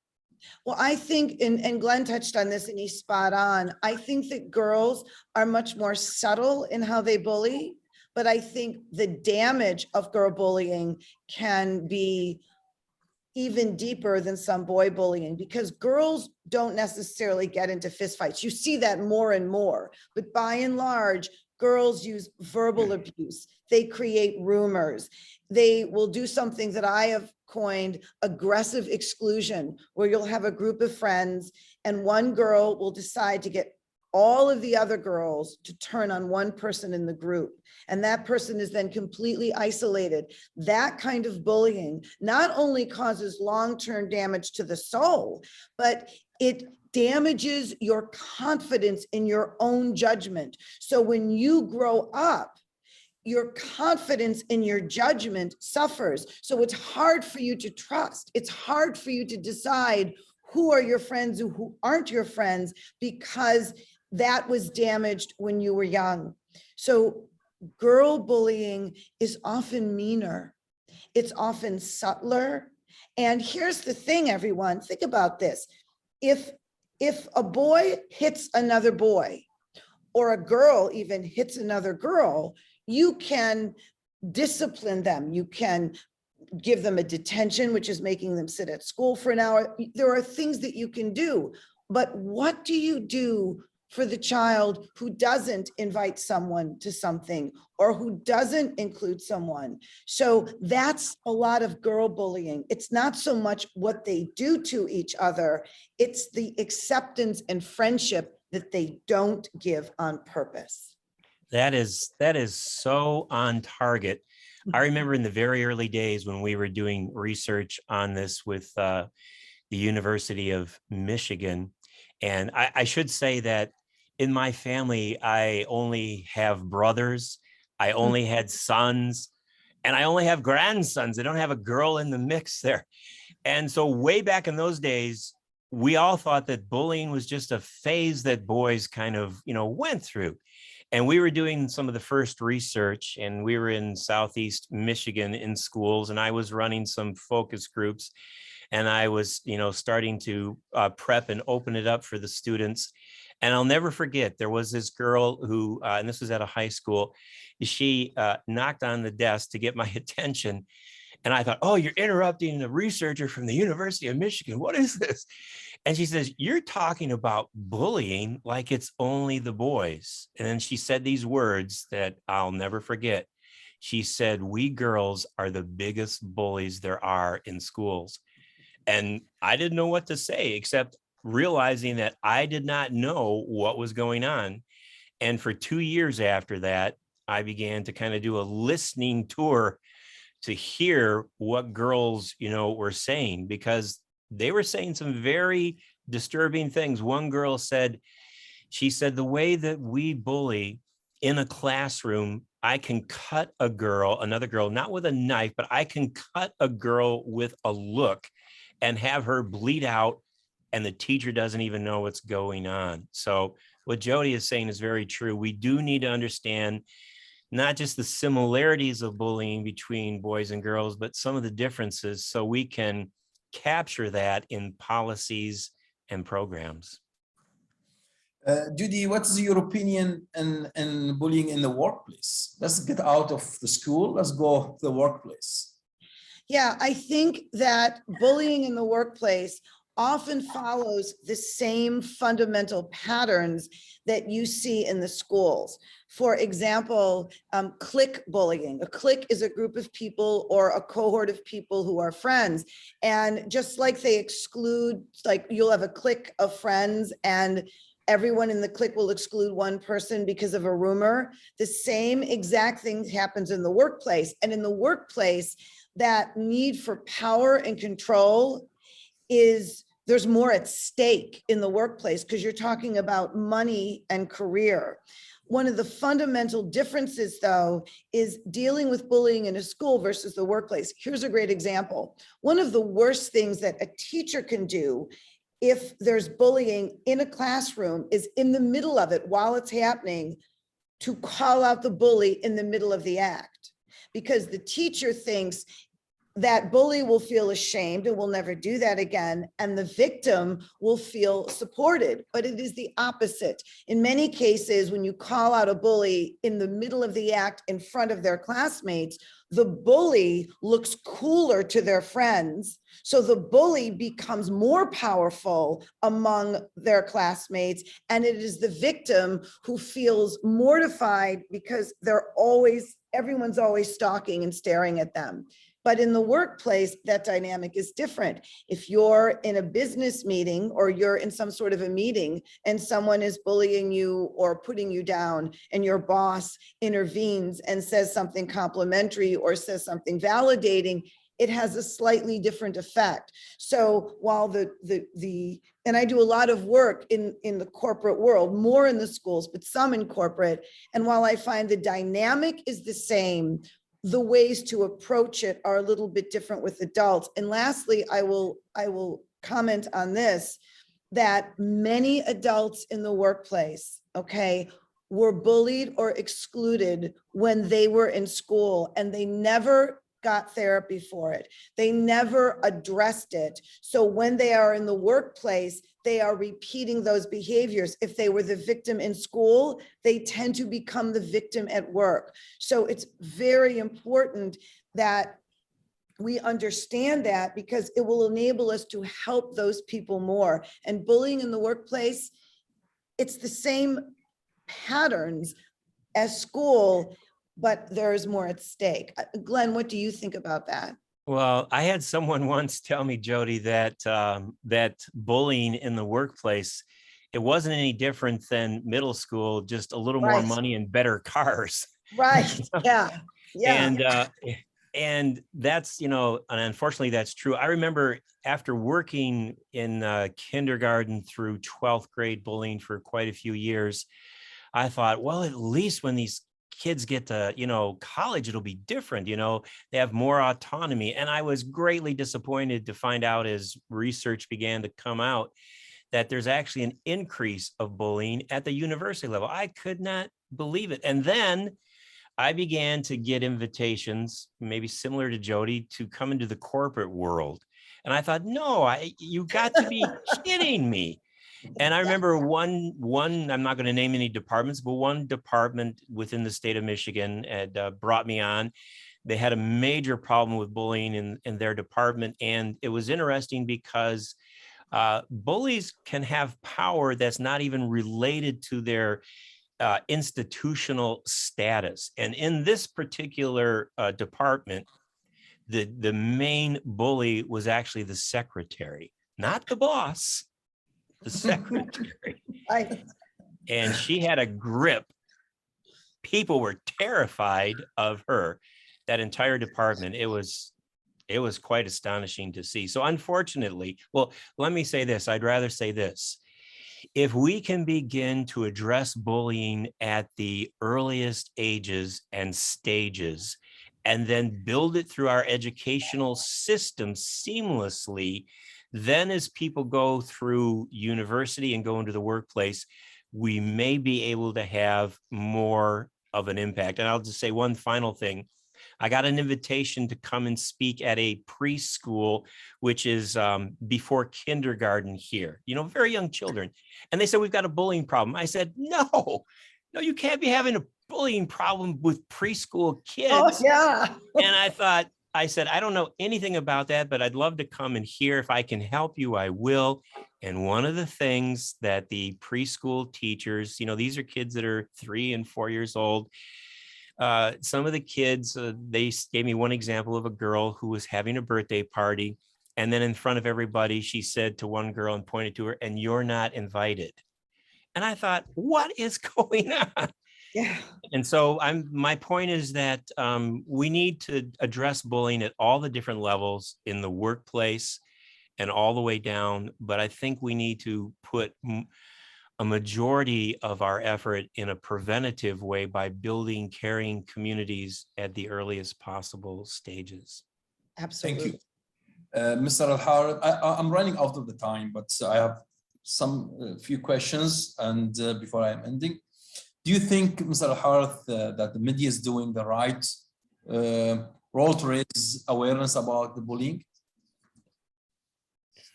Well, I think, and Glenn touched on this and he's spot on, I think that girls are much more subtle in how they bully, but I think the damage of girl bullying can be even deeper than some boy bullying, because girls don't necessarily get into fistfights. You see that more and more, but by and large, girls use verbal abuse. They create rumors. They will do something that I have coined aggressive exclusion, where you'll have a group of friends and one girl will decide to get all of the other girls to turn on one person in the group. And that person is then completely isolated. That kind of bullying not only causes long-term damage to the soul, but it damages your confidence in your own judgment. So when you grow up, your confidence in your judgment suffers. So it's hard for you to trust. It's hard for you to decide who are your friends and who aren't your friends, because that was damaged when you were young. So girl bullying is often meaner. It's often subtler. And here's the thing, everyone, think about this. If a boy hits another boy, or a girl even hits another girl, you can discipline them. You can give them a detention, which is making them sit at school for an hour. There are things that you can do, but what do you do for the child who doesn't invite someone to something or who doesn't include someone? So that's a lot of girl bullying. It's not so much what they do to each other, it's the acceptance and friendship that they don't give on purpose. That is so on target. I remember in the very early days when we were doing research on this with the University of Michigan. And I should say that in my family, I only have brothers, I only had sons, and I only have grandsons. I don't have a girl in the mix there. And so way back in those days, we all thought that bullying was just a phase that boys kind of, went through. And we were doing some of the first research, and we were in Southeast Michigan in schools, and I was running some focus groups, and I was, starting to prep and open it up for the students. And I'll never forget, there was this girl who, and this was at a high school, she knocked on the desk to get my attention. And I thought, oh, you're interrupting the researcher from the University of Michigan. What is this? And she says, you're talking about bullying like it's only the boys. And then she said these words that I'll never forget. She said, we girls are the biggest bullies there are in schools. And I didn't know what to say, except realizing that I did not know what was going on. And for 2 years after that, I began to kind of do a listening tour to hear what girls, were saying, because they were saying some very disturbing things. One girl said, the way that we bully in a classroom, I can cut another girl, not with a knife, but I can cut a girl with a look and have her bleed out, and the teacher doesn't even know what's going on. So what Jodee is saying is very true. We do need to understand not just the similarities of bullying between boys and girls, but some of the differences, so we can capture that in policies and programs. Jodee, what's your opinion in bullying in the workplace? Let's get out of the school. Let's go to the workplace. Yeah, I think that bullying in the workplace often follows the same fundamental patterns that you see in the schools. For example, clique bullying. A clique is a group of people or a cohort of people who are friends. And just like they exclude, like you'll have a clique of friends and everyone in the clique will exclude one person because of a rumor. The same exact thing happens in the workplace. And in the workplace, that need for power and control there's more at stake in the workplace because you're talking about money and career. One of the fundamental differences, though, is dealing with bullying in a school versus the workplace. Here's a great example. One of the worst things that a teacher can do if there's bullying in a classroom is in the middle of it, while it's happening, to call out the bully in the middle of the act. Because the teacher thinks that bully will feel ashamed and will never do that again, and the victim will feel supported. But it is the opposite. In many cases, when you call out a bully in the middle of the act in front of their classmates, the bully looks cooler to their friends. So the bully becomes more powerful among their classmates, and it is the victim who feels mortified because everyone's always stalking and staring at them. But in the workplace, that dynamic is different. If you're in a business meeting or you're in some sort of a meeting and someone is bullying you or putting you down and your boss intervenes and says something complimentary or says something validating, it has a slightly different effect. So while and I do a lot of work in the corporate world, more in the schools, but some in corporate. And while I find the dynamic is the same, the ways to approach it are a little bit different with adults. And lastly, I will comment on this, that many adults in the workplace, were bullied or excluded when they were in school, and they never got therapy for it. They never addressed it. So when they are in the workplace, they are repeating those behaviors. If they were the victim in school, they tend to become the victim at work. So it's very important that we understand that, because it will enable us to help those people more. And bullying in the workplace, it's the same patterns as school, but there's more at stake. Glenn, what do you think about that? Well, I had someone once tell me, Jodee, that bullying in the workplace, it wasn't any different than middle school, just a little more money and better cars. Right. Yeah. Yeah. And that's, and unfortunately that's true. I remember after working in kindergarten through 12th grade bullying for quite a few years, I thought, well, at least when these kids get to, college, it'll be different, they have more autonomy. And I was greatly disappointed to find out, as research began to come out, that there's actually an increase of bullying at the university level. I could not believe it. And then I began to get invitations, maybe similar to Jodee, to come into the corporate world. And I thought, no, you got to be kidding me. And I remember one, I'm not going to name any departments, but one department within the state of Michigan had brought me on. They had a major problem with bullying in their department. And it was interesting because bullies can have power that's not even related to their institutional status. And in this particular department, the main bully was actually the secretary, not the boss. The secretary. And she had a grip. People were terrified of her, that entire department. It was quite astonishing to see. So unfortunately, well, let me say this. I'd rather say this. If we can begin to address bullying at the earliest ages and stages, and then build it through our educational system seamlessly, then as people go through university and go into the workplace, we may be able to have more of an impact. And I'll just say one final thing. I got an invitation to come and speak at a preschool, which is before kindergarten here, you know, very young children. And they said, we've got a bullying problem. I said, no, you can't be having a bullying problem with preschool kids. Oh, yeah. And I said, I don't know anything about that, but I'd love to come and hear. If I can help you, I will. And one of the things that the preschool teachers, you know, these are kids that are 3 and 4 years old. Some of the kids, they gave me one example of a girl who was having a birthday party. And then in front of everybody, she said to one girl and pointed to her, and you're not invited. And I thought, what is going on? Yeah. And so my point is that we need to address bullying at all the different levels in the workplace and all the way down. But I think we need to put a majority of our effort in a preventative way by building caring communities at the earliest possible stages. Absolutely. Thank you. Mr. Alharith, I'm running out of the time, but I have few questions, and before I'm ending, do you think, Mr. Alharith, that the media is doing the right role to raise awareness about the bullying?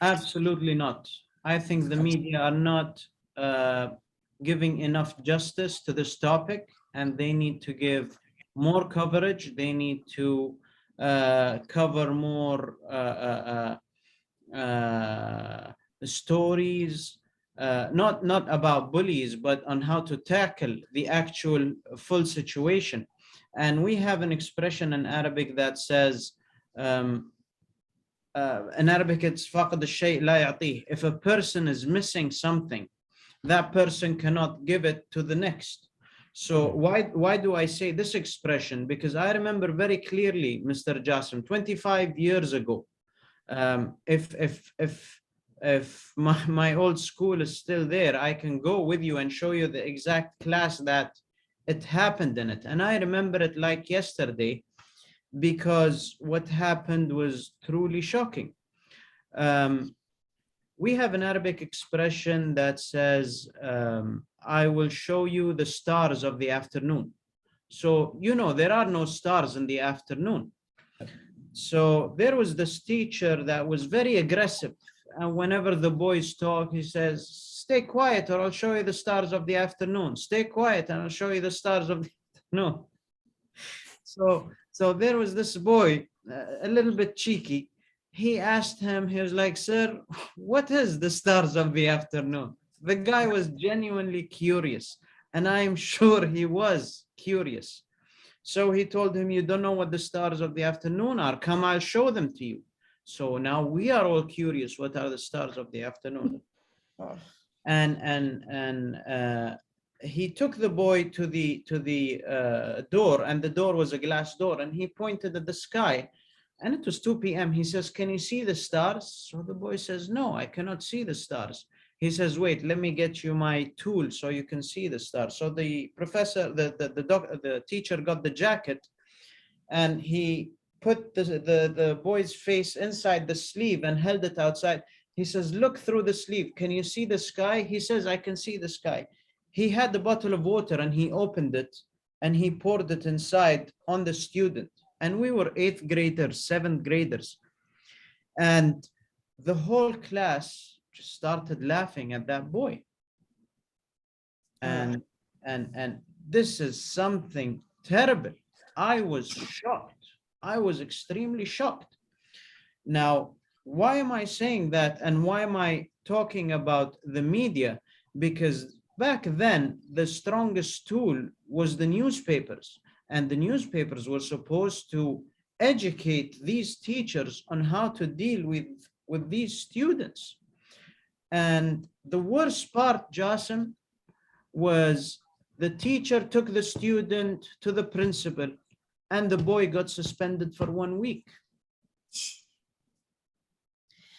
Absolutely not. I think the media are not giving enough justice to this topic, and they need to give more coverage. They need to cover more stories, not about bullies, but on how to tackle the actual full situation. And we have an expression in Arabic that says, in Arabic, it's فقد الشيء لا يعطيه. If a person is missing something, that person cannot give it to the next. So why do I say this expression? Because I remember very clearly, Mr. Jassim, 25 years ago, if my old school is still there, I can go with you and show you the exact class that it happened in it. And I remember it like yesterday, because what happened was truly shocking. We have an Arabic expression that says, I will show you the stars of the afternoon. So, you know, there are no stars in the afternoon. So there was this teacher that was very aggressive. And whenever the boys talk, he says, stay quiet or I'll show you the stars of the afternoon. Stay quiet and I'll show you the stars of the afternoon. So there was this boy, a little bit cheeky. He asked him, he was like, sir, what is the stars of the afternoon? The guy was genuinely curious, and I am sure he was curious. So he told him, you don't know what the stars of the afternoon are? Come, I'll show them to you. So now we are all curious, what are the stars of the afternoon? And he took the boy to the door, and the door was a glass door, and he pointed at the sky, and it was 2 p.m. He says, can you see the stars? So the boy says, no, I cannot see the stars. He says, wait, let me get you my tool so you can see the stars. So the professor, the teacher got the jacket, and he put the boy's face inside the sleeve and held it outside. He says, look through the sleeve. Can you see the sky? He says, I can see the sky. He had the bottle of water and he opened it and he poured it inside on the student. And we were 8th graders, 7th graders. And the whole class just started laughing at that boy. And this is something terrible. I was shocked. I was extremely shocked. Now, why am I saying that? And why am I talking about the media? Because back then, the strongest tool was the newspapers. And the newspapers were supposed to educate these teachers on how to deal with these students. And the worst part, Jassim, was the teacher took the student to the principal and the boy got suspended for 1 week.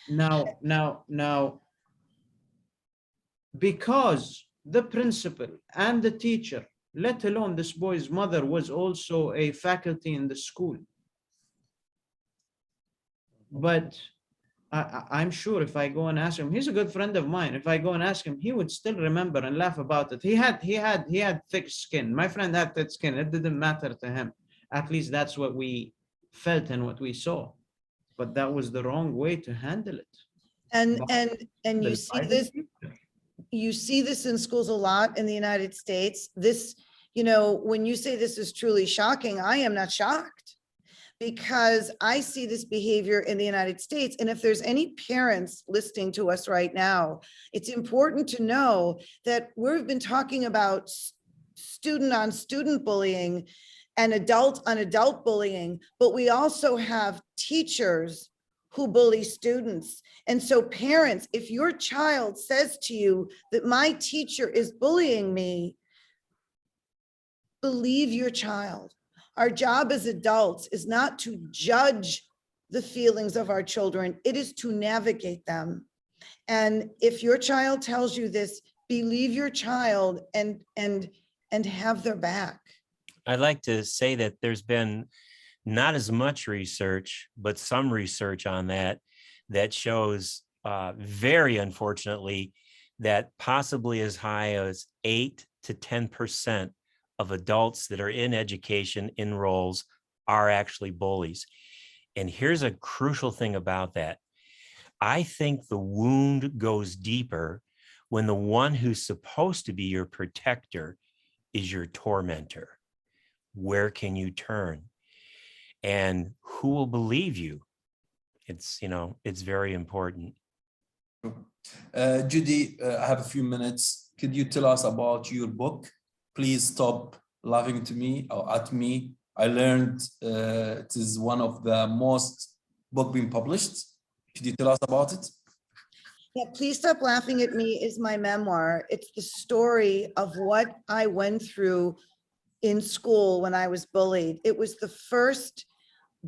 Now, because the principal and the teacher, let alone this boy's mother, was also a faculty in the school. But I'm sure if I go and ask him, he's a good friend of mine. If I go and ask him, he would still remember and laugh about it. He had thick skin. My friend had thick skin. It didn't matter to him. At least that's what we felt and what we saw. But that was the wrong way to handle it. And you see this in schools a lot in the United States. This, when you say this is truly shocking, I am not shocked, because I see this behavior in the United States. And if there's any parents listening to us right now, it's important to know that we've been talking about student on student bullying and adult on adult bullying, but we also have teachers who bully students. And so parents, if your child says to you that my teacher is bullying me, believe your child. Our job as adults is not to judge the feelings of our children. It is to navigate them. And if your child tells you this, believe your child and have their back. I'd like to say that there's been not as much research, but some research on that shows very unfortunately that possibly as high as 8 to 10% of adults that are in education in roles are actually bullies. And here's a crucial thing about that. I think the wound goes deeper when the one who's supposed to be your protector is your tormentor. Where can you turn? And who will believe you? It's very important. Jodee, I have a few minutes. Could you tell us about your book? Please stop laughing to me or at me. I learned it is one of the most book being published. Could you tell us about it? Yeah, Please Stop Laughing at Me is my memoir. It's the story of what I went through in school when I was bullied. It was the first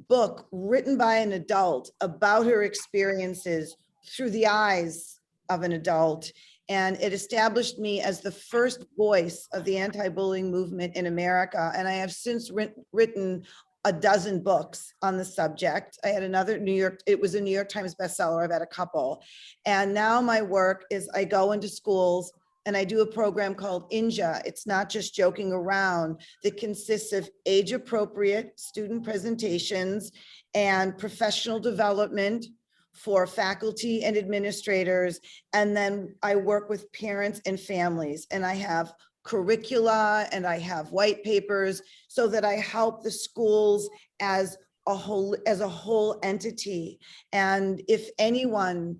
book written by an adult about her experiences through the eyes of an adult. And it established me as the first voice of the anti-bullying movement in America. And I have since written a dozen books on the subject. I had another it was a New York Times bestseller. I've had a couple. And now my work is I go into schools and I do a program called INJA. It's not just joking around, that consists of age-appropriate student presentations and professional development for faculty and administrators. And then I work with parents and families, and I have curricula and I have white papers so that I help the schools as a whole entity. And if anyone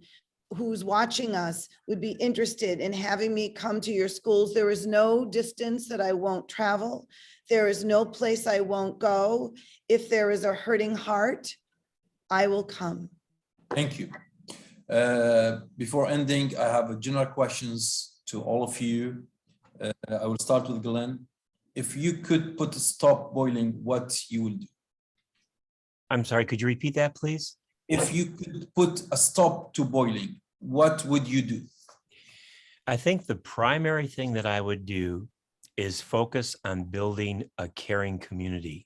who's watching us would be interested in having me come to your schools, there is no distance that I won't travel. There is no place I won't go. If there is a hurting heart, I will come. Thank you. Before ending, I have general questions to all of you. I will start with Glenn. If you could put a stop boiling, what you will do? I'm sorry, could you repeat that, please? If you could put a stop to boiling, what would you do? I think the primary thing that I would do is focus on building a caring community.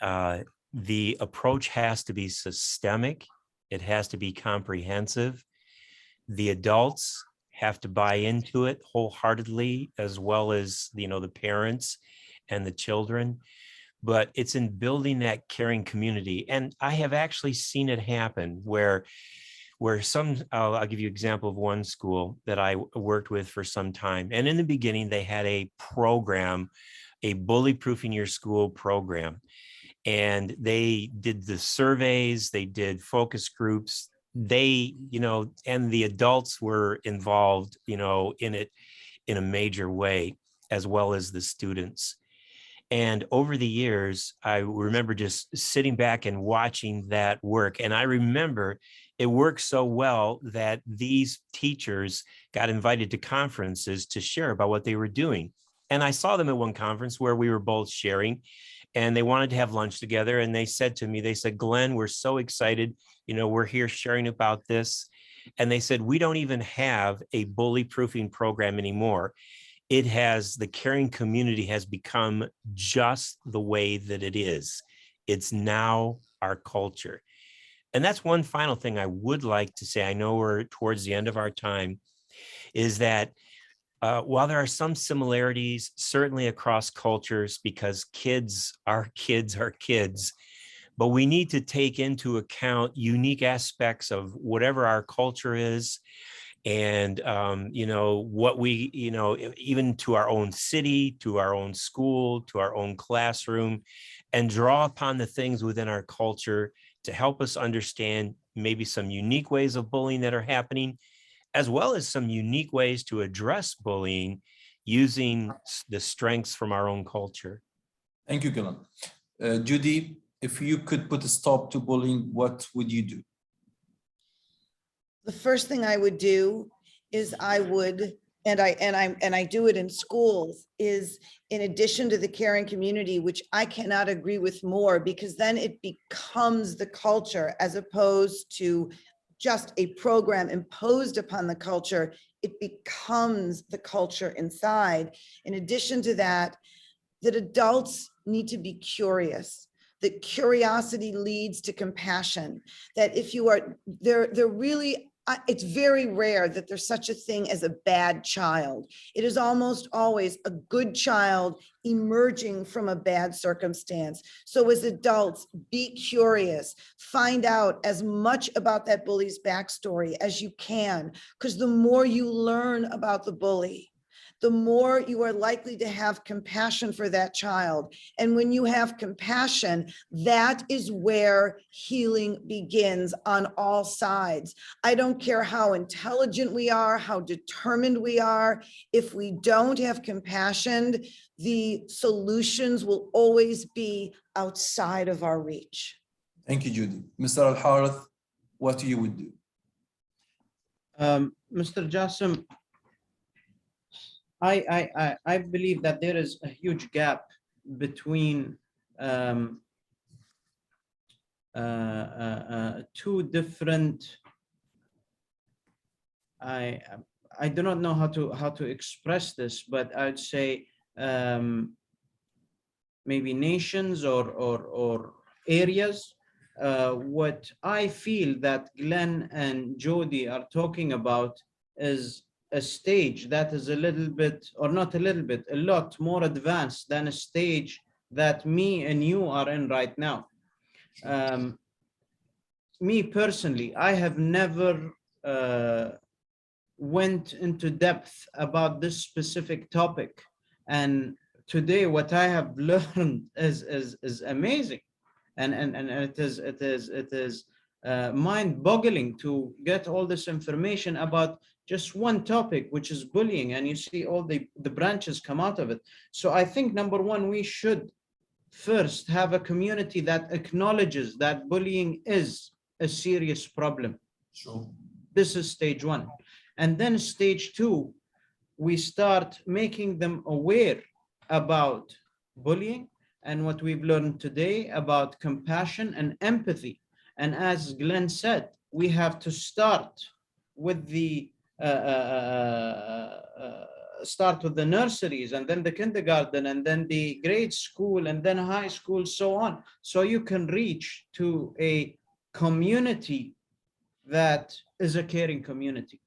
The approach has to be systemic. It has to be comprehensive. The adults have to buy into it wholeheartedly, as well as, the parents and the children. But it's in building that caring community. And I have actually seen it happen where some, I'll give you an example of one school that I worked with for some time. And in the beginning, they had a program, a bully proofing your school program. And they did the surveys, they did focus groups, and the adults were involved, in it in a major way, as well as the students. And over the years, I remember just sitting back and watching that work. And I remember it worked so well that these teachers got invited to conferences to share about what they were doing. And I saw them at one conference where we were both sharing, and they wanted to have lunch together. And they said to me, Glenn, we're so excited. We're here sharing about this. And they said, we don't even have a bully proofing program anymore. The caring community has become just the way that it is. It's now our culture. And that's one final thing I would like to say. I know we're towards the end of our time, is that while there are some similarities, certainly across cultures, because kids are kids, but we need to take into account unique aspects of whatever our culture is. And, what we, even to our own city, to our own school, to our own classroom, and draw upon the things within our culture to help us understand maybe some unique ways of bullying that are happening, as well as some unique ways to address bullying using the strengths from our own culture. Thank you, Glenn. Jodee, if you could put a stop to bullying, what would you do? The first thing I would do is I would, and I do it in schools, is in addition to the caring community, which I cannot agree with more, because then it becomes the culture as opposed to just a program imposed upon the culture. It becomes the culture inside. In addition to that, that adults need to be curious. That curiosity leads to compassion. That if you are, they're really, it's very rare that there's such a thing as a bad child. It is almost always a good child emerging from a bad circumstance. So as adults, be curious, find out as much about that bully's backstory as you can, because the more you learn about the bully, the more you are likely to have compassion for that child. And when you have compassion, that is where healing begins on all sides. I don't care how intelligent we are, how determined we are. If we don't have compassion, the solutions will always be outside of our reach. Thank you, Jodee. Mr. Alharith, what you would do? Mr. Jassim, I believe that there is a huge gap between two different. I do not know how to express this, but I'd say maybe nations or areas. What I feel that Glenn and Jodee are talking about is a stage that is a little bit, or not a little bit, a lot more advanced than a stage that me and you are in right now. Me personally, I have never went into depth about this specific topic, and today what I have learned is amazing, and it is mind-boggling to get all this information about just one topic, which is bullying, and you see all the branches come out of it. So I think, number one, we should first have a community that acknowledges that bullying is a serious problem. Sure. This is stage one. And then stage two, we start making them aware about bullying and what we've learned today about compassion and empathy. And as Glenn said, we have to start with the nurseries, and then the kindergarten, and then the grade school, and then high school, so on. So you can reach to a community that is a caring community.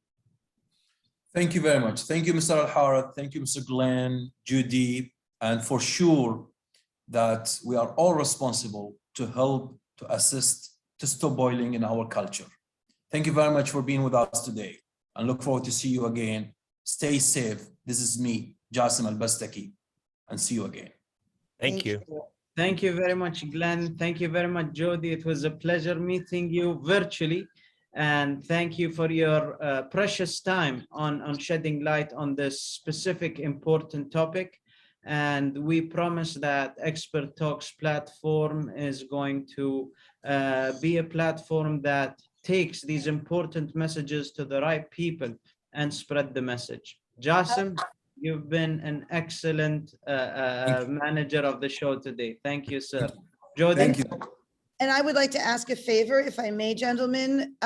Thank you very much. Thank you, Mr. Alharith. Thank you, Mr. Glenn, Jodee, and for sure that we are all responsible to help, to assist, to stop bullying in our culture. Thank you very much for being with us today, and look forward to see you again. Stay safe. This is me, Jassim Al-Bastaki, and see you again. Thank you. Thank you very much, Glenn. Thank you very much, Jodee. It was a pleasure meeting you virtually. And thank you for your precious time on shedding light on this specific important topic. And we promise that Expert Talks platform is going to be a platform that takes these important messages to the right people and spread the message. Jassim, you've been an excellent manager of the show today. Thank you, sir. Jodee. Thank you. And I would like to ask a favor, if I may, gentlemen.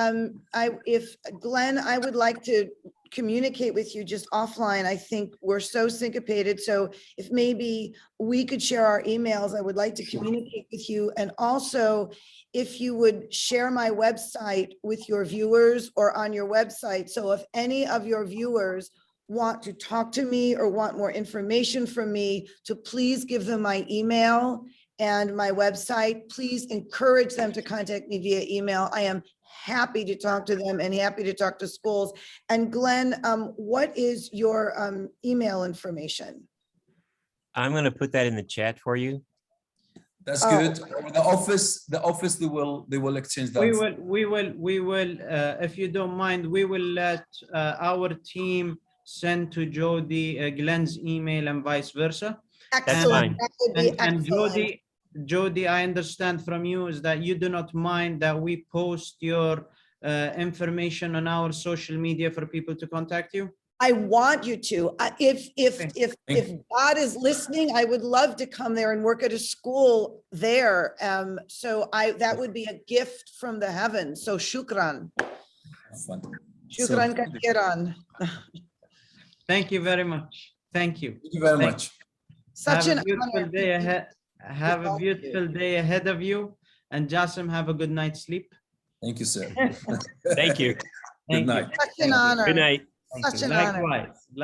If Glenn, I would like to communicate with you just offline. I think we're so syncopated. So if maybe we could share our emails, I would like to communicate with you. And also, if you would share my website with your viewers or on your website. So if any of your viewers want to talk to me or want more information from me, to please give them my email and my website. Please encourage them to contact me via email. I am happy to talk to them and happy to talk to schools. And Glenn, what is your email information? I'm going to put that in the chat for you. That's good. The office, they will exchange that. We will, if you don't mind, we will let our team send to Jodee Glenn's email and vice versa. Excellent. That would be And excellent. Jodee, I understand from you is that you do not mind that we post your information on our social media for people to contact you? I want you to. If God is listening, I would love to come there and work at a school there. So that would be a gift from the heavens. So shukran. Shukran kathiran. Thank you very much. Thank you. Thank you very much. Such Have an a beautiful honor. day ahead. Have a beautiful day ahead of you. And Jassim, have a good night's sleep. Thank you, sir. Thank you. Good night. Such an honor. Good night. Such an honor. Likewise.